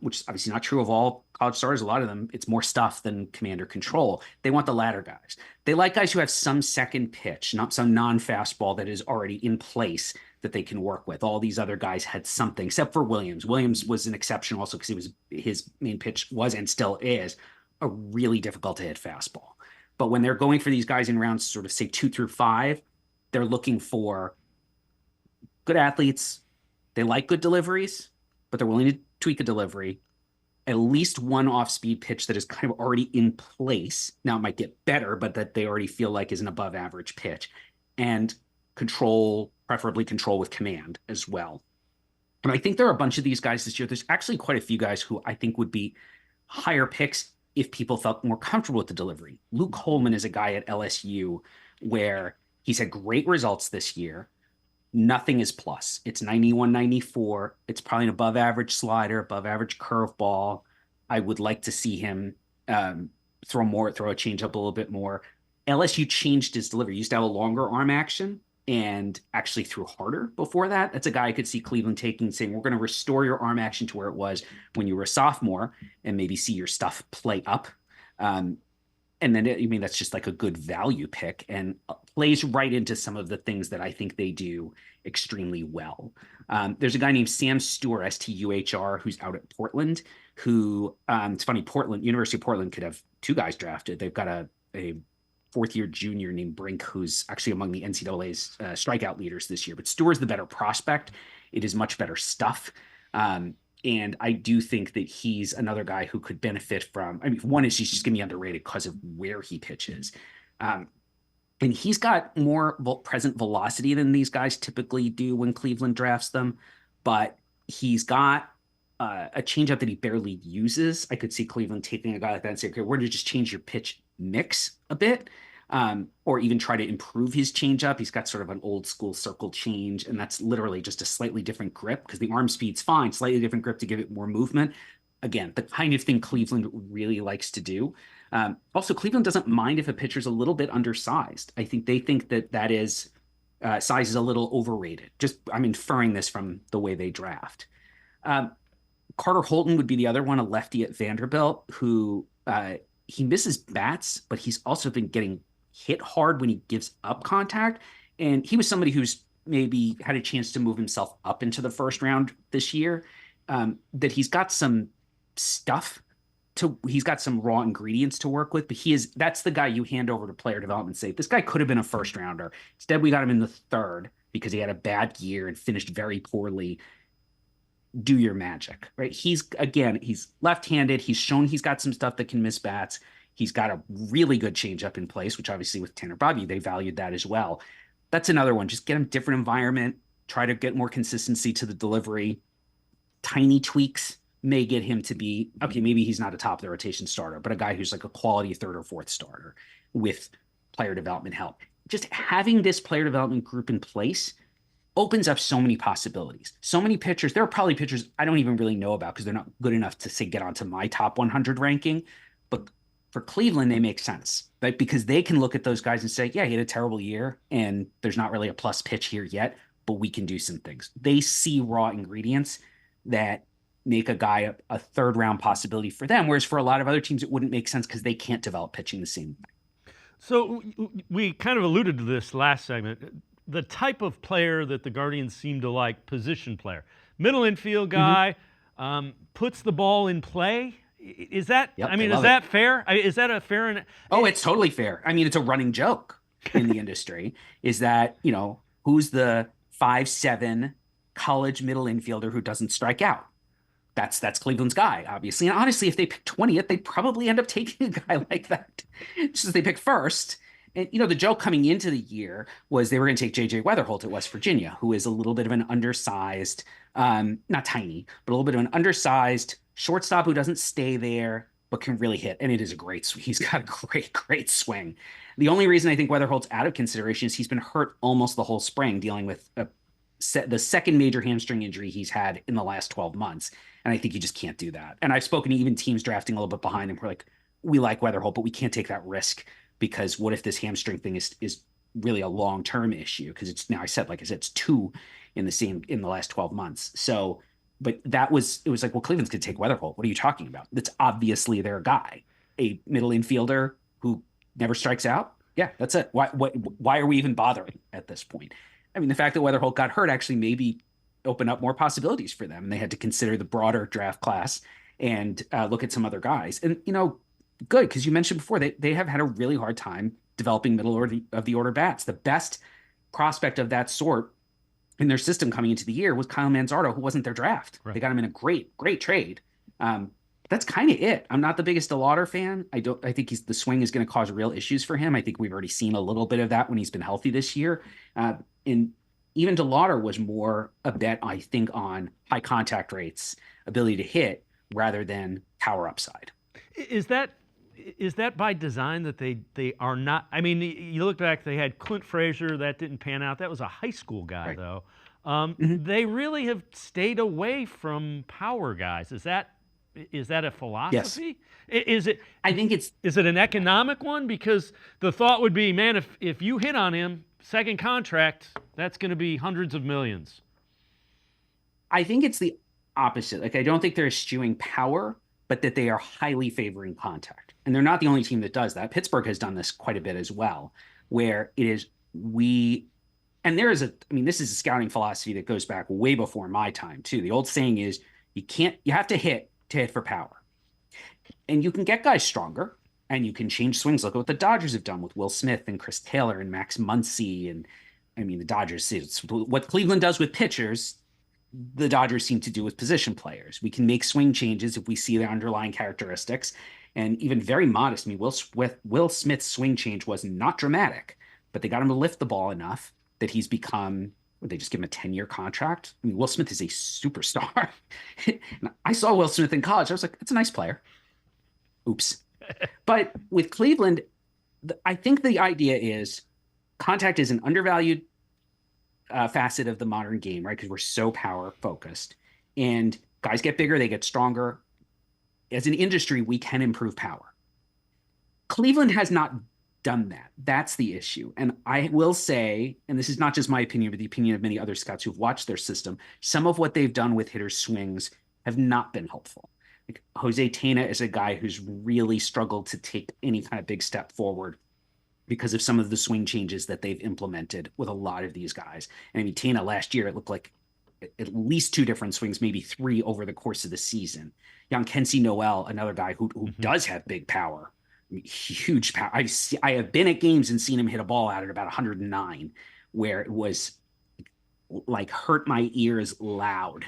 which is obviously not true of all college stars. A lot of them, it's more stuff than command or control. They want the latter guys. They like guys who have some second pitch, not some non-fastball that is already in place that they can work with. All these other guys had something, except for Williams. Williams was an exception also because his main pitch was and still is a really difficult to hit fastball. But when they're going for these guys in rounds, sort of say 2 through 5, they're looking for good athletes. They like good deliveries, but they're willing to tweak a delivery, at least one off-speed pitch that is kind of already in place. Now it might get better, but that they already feel like is an above average pitch, and control, preferably control with command as well. And I think there are a bunch of these guys this year. There's actually quite a few guys who I think would be higher picks if people felt more comfortable with the delivery. Luke Holman is a guy at LSU where he's had great results this year. Nothing is plus. It's 91, 94. It's probably an above average slider, above average curveball. I would like to see him throw a change up a little bit more. LSU changed his delivery. He used to have a longer arm action and actually threw harder before that. That's a guy I could see Cleveland taking, saying, we're going to restore your arm action to where it was when you were a sophomore and maybe see your stuff play up. And then, that's just like a good value pick and plays right into some of the things that I think they do extremely well. There's a guy named Sam Stuhr, Stuhr, who's out at Portland, who, it's funny, University of Portland could have 2 guys drafted. They've got a fourth-year junior named Brink, who's actually among the NCAA's strikeout leaders this year. But Stuhr's the better prospect. It is much better stuff. And I do think that he's another guy who could benefit from, one is he's just going to be underrated because of where he pitches. And he's got more present velocity than these guys typically do when Cleveland drafts them. But he's got a changeup that he barely uses. I could see Cleveland taking a guy like that and say, okay, we're going to just change your pitch mix a bit. Or even try to improve his changeup. He's got sort of an old school circle change, and that's literally just a slightly different grip because the arm speed's fine, slightly different grip to give it more movement. Again, the kind of thing Cleveland really likes to do. Also, Cleveland doesn't mind if a pitcher's a little bit undersized. I think they think that is size is a little overrated. I'm inferring this from the way they draft. Carter Holton would be the other one, a lefty at Vanderbilt, who he misses bats, but he's also been getting hit hard when he gives up contact. And he was somebody who's maybe had a chance to move himself up into the first round this year, that he's got some stuff he's got some raw ingredients to work with, but that's the guy you hand over to player development and say, this guy could have been a first rounder. Instead, we got him in the 3rd because he had a bad year and finished very poorly. Do your magic, right? He's left-handed. He's shown he's got some stuff that can miss bats. He's got a really good changeup in place, which obviously with Tanner Bobby, they valued that as well. That's another one. Just get him different environment, try to get more consistency to the delivery. Tiny tweaks may get him to be, okay, maybe he's not a top of the rotation starter, but a guy who's like a quality 3rd or 4th starter with player development help. Just having this player development group in place opens up so many possibilities. So many pitchers. There are probably pitchers I don't even really know about because they're not good enough to say get onto my top 100 ranking. But for Cleveland, they make sense, right? Because they can look at those guys and say, yeah, he had a terrible year and there's not really a plus pitch here yet, but we can do some things. They see raw ingredients that make a guy a 3rd round possibility for them. Whereas for a lot of other teams, it wouldn't make sense because they can't develop pitching the same way. So we kind of alluded to this last segment. The type of player that the Guardians seem to like, position player, middle infield guy, puts the ball in play. Is that, Yep, is that fair? Is that a fair? Oh, it's totally fair. It's a running joke in the industry is that, who's the 5'7" college middle infielder who doesn't strike out? that's Cleveland's guy, obviously. And honestly, if they pick 20th, they'd probably end up taking a guy like that. Just as they pick first. And, the joke coming into the year was they were going to take J.J. Weatherholt at West Virginia, who is a little bit of an undersized, not tiny, but a little bit of an undersized shortstop who doesn't stay there, but can really hit. And it is he's got a great swing. The only reason I think Weatherholt's out of consideration is he's been hurt almost the whole spring, dealing with the second major hamstring injury he's had in the last 12 months. And I think you just can't do that. And I've spoken to even teams drafting a little bit behind him who are like, we like Weatherholt, but we can't take that risk, because what if this hamstring thing is really a long-term issue? Because it's now, like I said, it's 2 in the last 12 months. So, but it was like, well, Cleveland's going to take Weatherholt. What are you talking about? That's obviously their guy, a middle infielder who never strikes out. Yeah, that's it. Why are we even bothering at this point? I mean, the fact that Weatherholt got hurt actually maybe opened up more possibilities for them, and they had to consider the broader draft class and look at some other guys. And, good, because you mentioned before they have had a really hard time developing middle of the order bats. The best prospect of that sort in their system coming into the year was Kyle Manzardo, who wasn't their draft. Right. They got him in a great trade. That's kind of it. I'm not the biggest DeLauder fan. I think the swing is going to cause real issues for him. I think we've already seen a little bit of that when he's been healthy this year. And even DeLauder was more a bet, I think, on high contact rates, ability to hit, rather than power upside. Is that by design that they are not? I mean, you look back, they had Clint Frazier, that didn't pan out. That was a high school guy, right, though. They really have stayed away from power guys. Is that a philosophy? Yes. Is it an economic one? Because the thought would be, man, if you hit on him, second contract, that's going to be hundreds of millions. I think it's the opposite. Like, I don't think they're eschewing power, but that they are highly favoring contact. And they're not the only team that does that. Pittsburgh has done this quite a bit as well, where it is this is a scouting philosophy that goes back way before my time too. The old saying is you have to hit for power. And you can get guys stronger and you can change swings. Look at what the Dodgers have done with Will Smith and Chris Taylor and Max Muncy. And I mean, the Dodgers, it's what Cleveland does with pitchers, the Dodgers seem to do with position players. We can make swing changes if we see their underlying characteristics, and even very modest. I mean, Will Smith's swing change was not dramatic, but they got him to lift the ball enough that he's become, would they just give him a 10-year contract? I mean, Will Smith is a superstar. I saw Will Smith in college. I was like, that's a nice player. Oops. But with Cleveland, I think the idea is contact is an undervalued facet of the modern game, right? Because we're so power focused, and guys get bigger, they get stronger. As an industry, we can improve power. Cleveland has not done that. That's the issue. And I will say, and this is not just my opinion, but the opinion of many other scouts who've watched their system, some of what they've done with hitters' swings have not been helpful. Like Jose Tena is a guy who's really struggled to take any kind of big step forward because of some of the swing changes that they've implemented with a lot of these guys. And I mean, Tena last year, it looked like at least 2 different swings, maybe 3 over the course of the season. Kenzie Noel, another guy who does have big power, huge power. I have been at games and seen him hit a ball out at about 109, where it was like hurt my ears loud.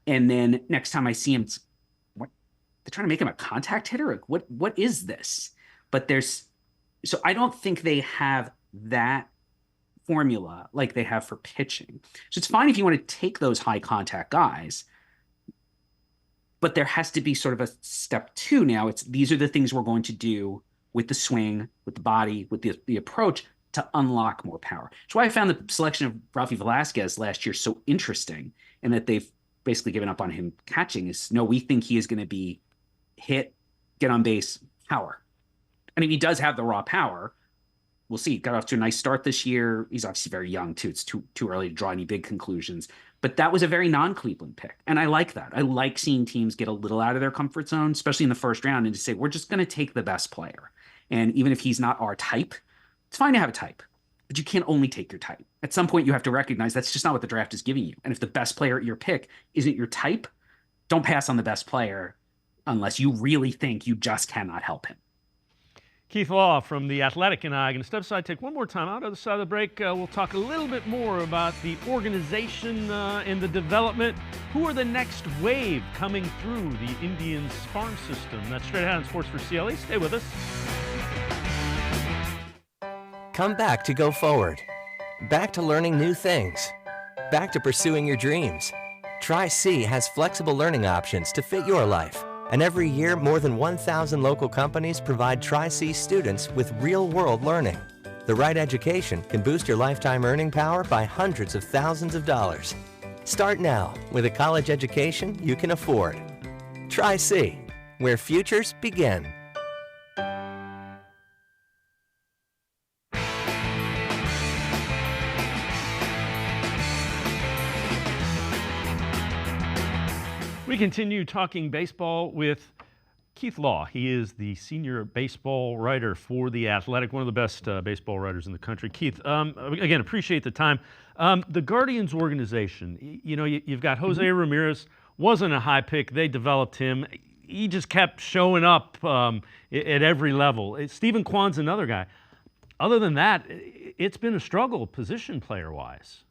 And then next time I see him, what, they're trying to make him a contact hitter? Like, what is this? But so I don't think they have that formula like they have for pitching. So it's fine if you want to take those high contact guys, but there has to be sort of a step 2 now. These are the things we're going to do with the swing, with the body, with the approach to unlock more power. That's why I found the selection of Rafi Velasquez last year so interesting, and that they've basically given up on him catching. We think he is going to be hit, get on base, power. And if he does have the raw power, we'll see. He got off to a nice start this year. He's obviously very young too. It's too early to draw any big conclusions. But that was a very non-Cleveland pick. And I like that. I like seeing teams get a little out of their comfort zone, especially in the first round, and to say, we're just going to take the best player. And even if he's not our type, it's fine to have a type, but you can't only take your type. At some point, you have to recognize that's just not what the draft is giving you. And if the best player at your pick isn't your type, don't pass on the best player unless you really think you just cannot help him. Keith Law from The Athletic and I are going to step aside, take one more time out. Other side of the break, we'll talk a little bit more about the organization and the development. Who are the next wave coming through the Indians farm system? That's straight ahead on Sports4CLE. Stay with us. Come back to go forward. Back to learning new things. Back to pursuing your dreams. Tri-C has flexible learning options to fit your life. And every year, more than 1,000 local companies provide Tri-C students with real-world learning. The right education can boost your lifetime earning power by hundreds of thousands of dollars. Start now with a college education you can afford. Tri-C, where futures begin. We continue talking baseball with Keith Law. He is the senior baseball writer for The Athletic, one of the best baseball writers in the country. Keith, again, appreciate the time. The Guardians organization, you've got Jose Ramirez, wasn't a high pick. They developed him. He just kept showing up at every level. Stephen Kwan's another guy. Other than that, it's been a struggle position player-wise.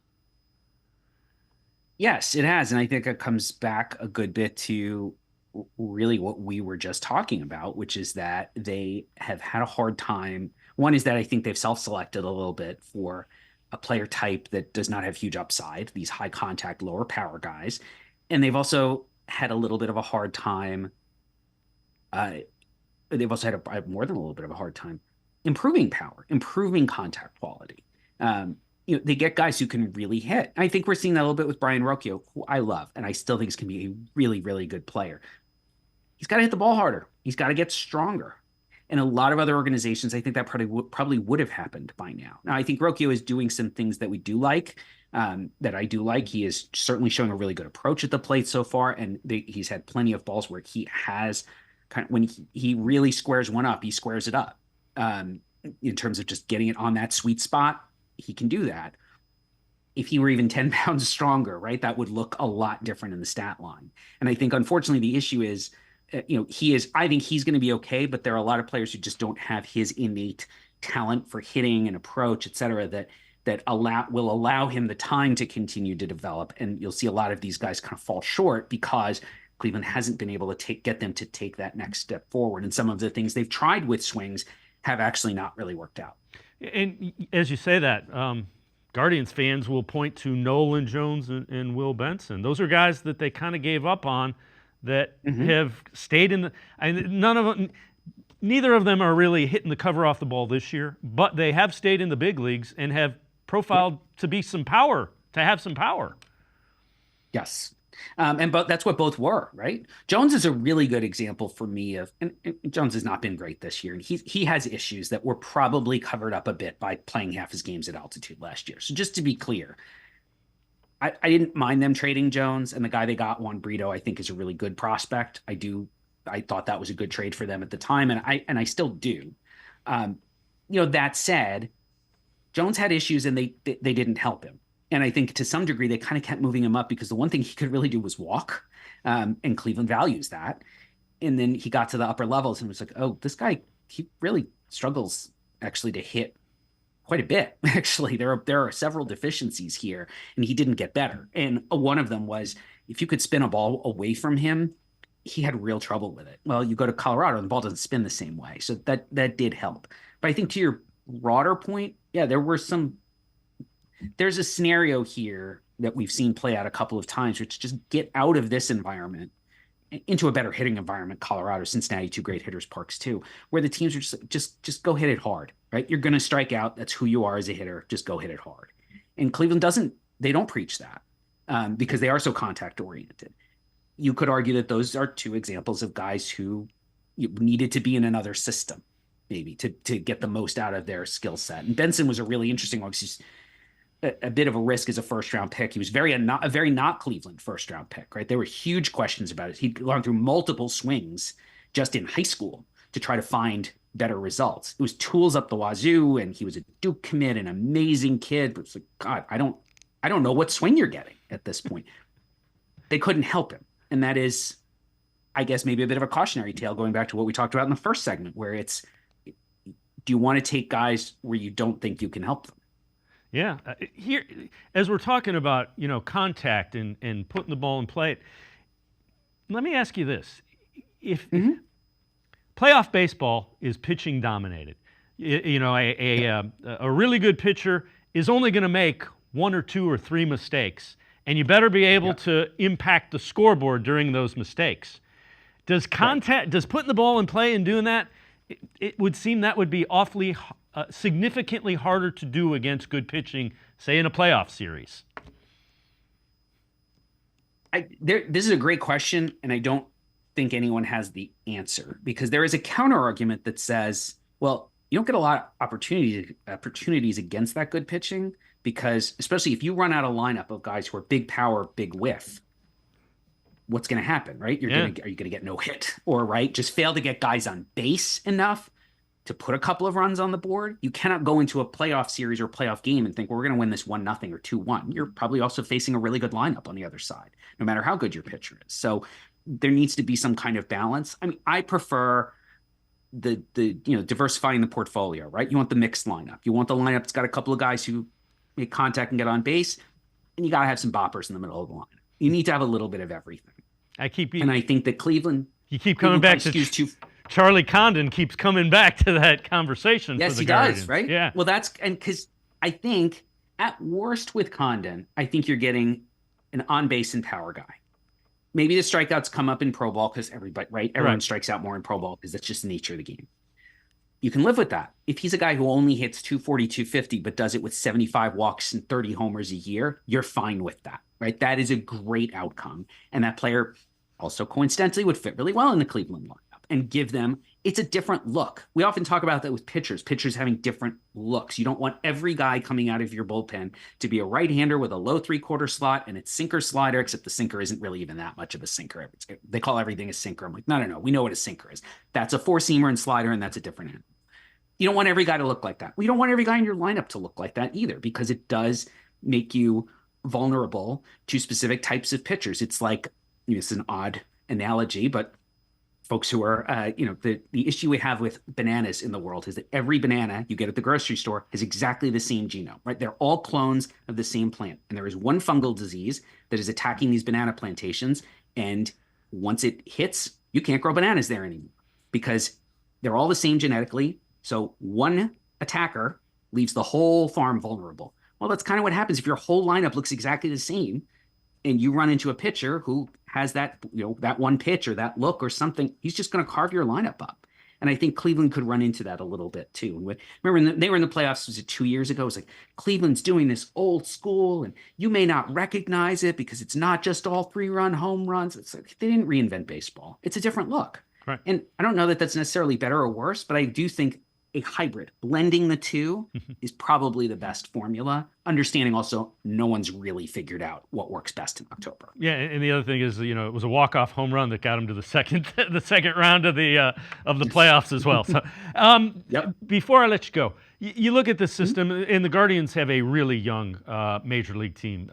Yes, it has. And I think it comes back a good bit to really what we were just talking about, which is that they have had a hard time. One is that I think they've self-selected a little bit for a player type that does not have huge upside, these high contact, lower power guys. And they've also had a little bit of a hard time. They've also had more than a little bit of a hard time improving power, improving contact quality. They get guys who can really hit. I think we're seeing that a little bit with Brian Rocchio, who I love, and I still think is going to be a really, really good player. He's got to hit the ball harder. He's got to get stronger. And a lot of other organizations, I think that probably would have happened by now. Now, I think Rocchio is doing some things that we do like, that I do like. He is certainly showing a really good approach at the plate so far, and he's had plenty of balls where he has when he really squares one up, he squares it up. In terms of just getting it on that sweet spot, he can do that. If he were even 10 pounds stronger, right, that would look a lot different in the stat line. And I think, unfortunately, the issue is, I think he's going to be okay, but there are a lot of players who just don't have his innate talent for hitting and approach, et cetera, that will allow him the time to continue to develop. And you'll see a lot of these guys kind of fall short because Cleveland hasn't been able to get them to take that next step forward. And some of the things they've tried with swings have actually not really worked out. And as you say that, Guardians fans will point to Nolan Jones and Will Benson. Those are guys that they kind of gave up on that have stayed in the. Neither of them are really hitting the cover off the ball this year, but they have stayed in the big leagues and have profiled to be some power, to have some power. Yes. But that's what both were, right? Jones is a really good example for me of, and Jones has not been great this year. And he has issues that were probably covered up a bit by playing half his games at altitude last year. So just to be clear, I didn't mind them trading Jones, and the guy they got, Juan Brito, I think is a really good prospect. I thought that was a good trade for them at the time, and I still do. That said, Jones had issues and they didn't help him. And I think to some degree, they kind of kept moving him up because the one thing he could really do was walk. And Cleveland values that. And then he got to the upper levels and was like, oh, this guy, he really struggles actually to hit quite a bit. Actually, there are several deficiencies here, and he didn't get better. And one of them was if you could spin a ball away from him, he had real trouble with it. Well, you go to Colorado and the ball doesn't spin the same way. So that did help. But I think to your broader point, yeah, there's a scenario here that we've seen play out a couple of times, which just get out of this environment into a better hitting environment. Colorado, Cincinnati, two great hitters parks too, where the teams are just go hit it hard, right? You're going to strike out. That's who you are as a hitter. Just go hit it hard. And Cleveland they don't preach that because they are so contact oriented. You could argue that those are two examples of guys who needed to be in another system, maybe to get the most out of their skill set. And Benson was a really interesting one because he's a bit of a risk as a first-round pick. He was a very not Cleveland first-round pick, right? There were huge questions about it. He'd gone through multiple swings just in high school to try to find better results. It was tools up the wazoo, and he was a Duke commit, an amazing kid. But it's like, God, I don't know what swing you're getting at this point. They couldn't help him, and that is, I guess, maybe a bit of a cautionary tale going back to what we talked about in the first segment, where it's do you want to take guys where you don't think you can help them? Yeah. Here, as we're talking about, contact and putting the ball in play, let me ask you this. If playoff baseball is pitching dominated, a really good pitcher is only going to make 1 or 2 or 3 mistakes, and you better be able to impact the scoreboard during those mistakes. Does putting the ball in play and doing that, it would seem that would be awfully significantly harder to do against good pitching, say in a playoff series? This is a great question, and I don't think anyone has the answer, because there is a counter argument that says, well, you don't get a lot of opportunities against that good pitching, because especially if you run out a lineup of guys who are big power, big whiff, what's going to happen, right? Are you going to get no hit, or just fail to get guys on base enough to put a couple of runs on the board? You cannot go into a playoff series or playoff game and think, well, we're going to win this 1-0 or 2-1. You're probably also facing a really good lineup on the other side, no matter how good your pitcher is. So there needs to be some kind of balance. I mean, I prefer the diversifying the portfolio, right? You want the mixed lineup. You want the lineup that's got a couple of guys who make contact and get on base, and you got to have some boppers in the middle of the line. You need to have a little bit of everything. I think that Cleveland. You keep coming back to Charlie Condon keeps coming back to that conversation. Yes, for the he Guardians. does, right? Yeah. Well, because I think at worst with Condon, I think you're getting an on base and power guy. Maybe the strikeouts come up in pro ball because everyone strikes out more in pro ball because that's just the nature of the game. You can live with that. If he's a guy who only hits 240, 250, but does it with 75 walks and 30 homers a year, you're fine with that, right? That is a great outcome. And that player also coincidentally would fit really well in the Cleveland lineup and give them, it's a different look. We often talk about that with pitchers having different looks. You don't want every guy coming out of your bullpen to be a right-hander with a low 3/4 slot and it's sinker slider, except the sinker isn't really even that much of a sinker. They call everything a sinker. I'm like, no. We know what a sinker is. That's a 4-seamer and slider, and that's a different animal. You don't want every guy to look like that. We don't want every guy in your lineup to look like that either, because it does make you vulnerable to specific types of pitchers. It's like, it's an odd analogy, but folks who are, the issue we have with bananas in the world is that every banana you get at the grocery store has exactly the same genome, right? They're all clones of the same plant. And there is one fungal disease that is attacking these banana plantations. And once it hits, you can't grow bananas there anymore because they're all the same genetically. So one attacker leaves the whole farm vulnerable. Well, that's kind of what happens if your whole lineup looks exactly the same and you run into a pitcher who has that, that one pitch or that look or something. He's just going to carve your lineup up. And I think Cleveland could run into that a little bit too. And remember, they were in the playoffs, was it 2 years ago? It was like, Cleveland's doing this old school and you may not recognize it because it's not just all 3-run home runs. It's like, they didn't reinvent baseball. It's a different look. Right. And I don't know that that's necessarily better or worse, but I do think a hybrid, blending the two is probably the best formula. Understanding also no one's really figured out what works best in October. Yeah, and the other thing is, it was a walk-off home run that got him to the second round of the playoffs as well. So, Before I let you go, you look at the system, and the Guardians have a really young major league team.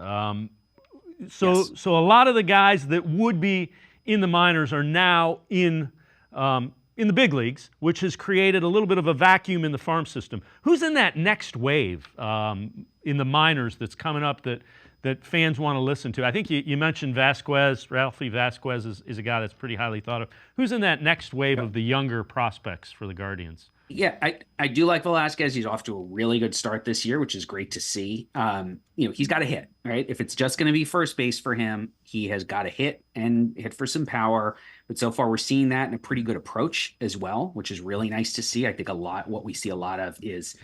So a lot of the guys that would be in the minors are now in the big leagues, which has created a little bit of a vacuum in the farm system. Who's in that next wave in the minors that's coming up that fans want to listen to? I think you mentioned Vasquez. Ralphie Vasquez is a guy that's pretty highly thought of. Who's in that next wave of the younger prospects for the Guardians? Yeah, I do like Velasquez. He's off to a really good start this year, which is great to see. He's got to hit, right? If it's just going to be first base for him, he has got to hit and hit for some power. But so far, we're seeing that in a pretty good approach as well, which is really nice to see. I think what we see a lot of is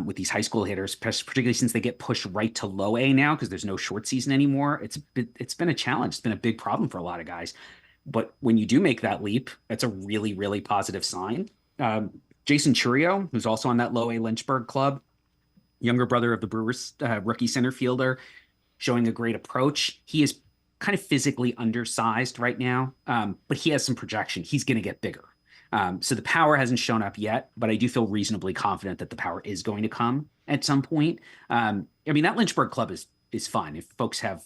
with these high school hitters, particularly since they get pushed right to low A now because there's no short season anymore. It's been a challenge. It's been a big problem for a lot of guys. But when you do make that leap, that's a really, really positive sign. Jason Churio, who's also on that low A Lynchburg club, younger brother of the Brewers rookie center fielder, showing a great approach. He is kind of physically undersized right now, but he has some projection. He's going to get bigger. So the power hasn't shown up yet, but I do feel reasonably confident that the power is going to come at some point. That Lynchburg club is fun. If folks have,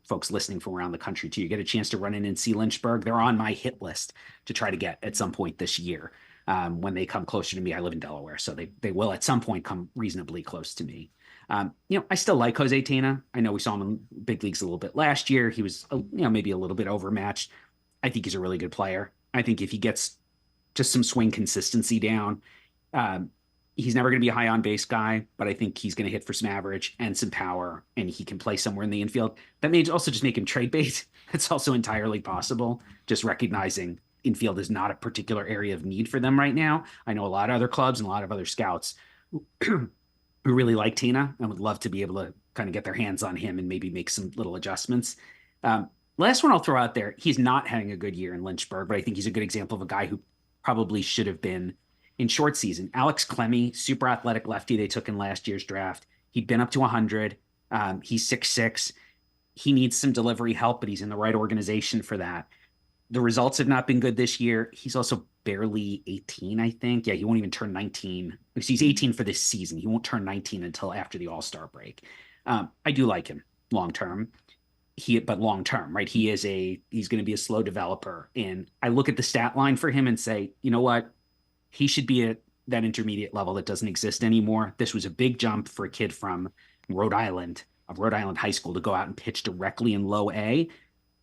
folks listening from around the country too, you get a chance to run in and see Lynchburg. They're on my hit list to try to get at some point this year. when they come closer to me. I live in Delaware, so they will at some point come reasonably close to me. I still like Jose Tena. I know we saw him in big leagues a little bit last year. He was, maybe a little bit overmatched. I think he's a really good player. I think if he gets just some swing consistency down, he's never going to be a high on base guy, but I think he's going to hit for some average and some power, and he can play somewhere in the infield. That may also just make him trade bait. It's also entirely possible, just recognizing infield is not a particular area of need for them right now. I know a lot of other clubs and a lot of other scouts who really like Tina and would love to be able to kind of get their hands on him and maybe make some little adjustments. Last one I'll throw out there, he's not having a good year in Lynchburg, but I think he's a good example of a guy who probably should have been in short season. Alex Clemmie, super athletic lefty they took in last year's draft. He'd been up to 100. He's 6'6". He needs some delivery help, but he's in the right organization for that. The results have not been good this year. He's also barely 18, I think. Yeah, he won't even turn 19. He's 18 for this season. He won't turn 19 until after the All-Star break. I do like him long-term. But long-term, right? He's going to be a slow developer. And I look at the stat line for him and say, you know what? He should be at that intermediate level that doesn't exist anymore. This was a big jump for a kid from Rhode Island, of Rhode Island High School, to go out and pitch directly in low A.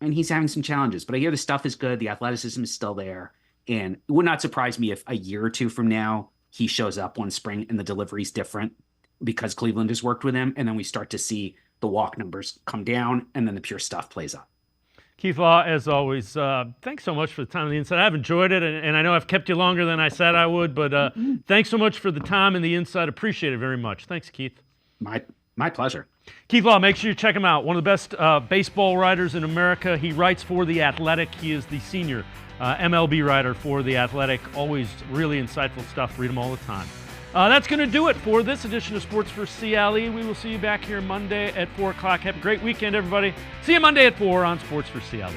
And he's having some challenges, but I hear the stuff is good. The athleticism is still there. And it would not surprise me if a year or two from now, he shows up one spring and the delivery's different because Cleveland has worked with him. And then we start to see the walk numbers come down and then the pure stuff plays up. Keith Law, as always, thanks so much for the time and the insight. I've enjoyed it, and I know I've kept you longer than I said I would, but thanks so much for the time and the insight. Appreciate it very much. Thanks, Keith. My pleasure. Keith Law, make sure you check him out. One of the best baseball writers in America. He writes for The Athletic. He is the senior MLB writer for The Athletic. Always really insightful stuff. Read him all the time. That's going to do it for this edition of Sports for CLE. We will see you back here Monday at 4 o'clock. Have a great weekend, everybody. See you Monday at 4 on Sports for CLE.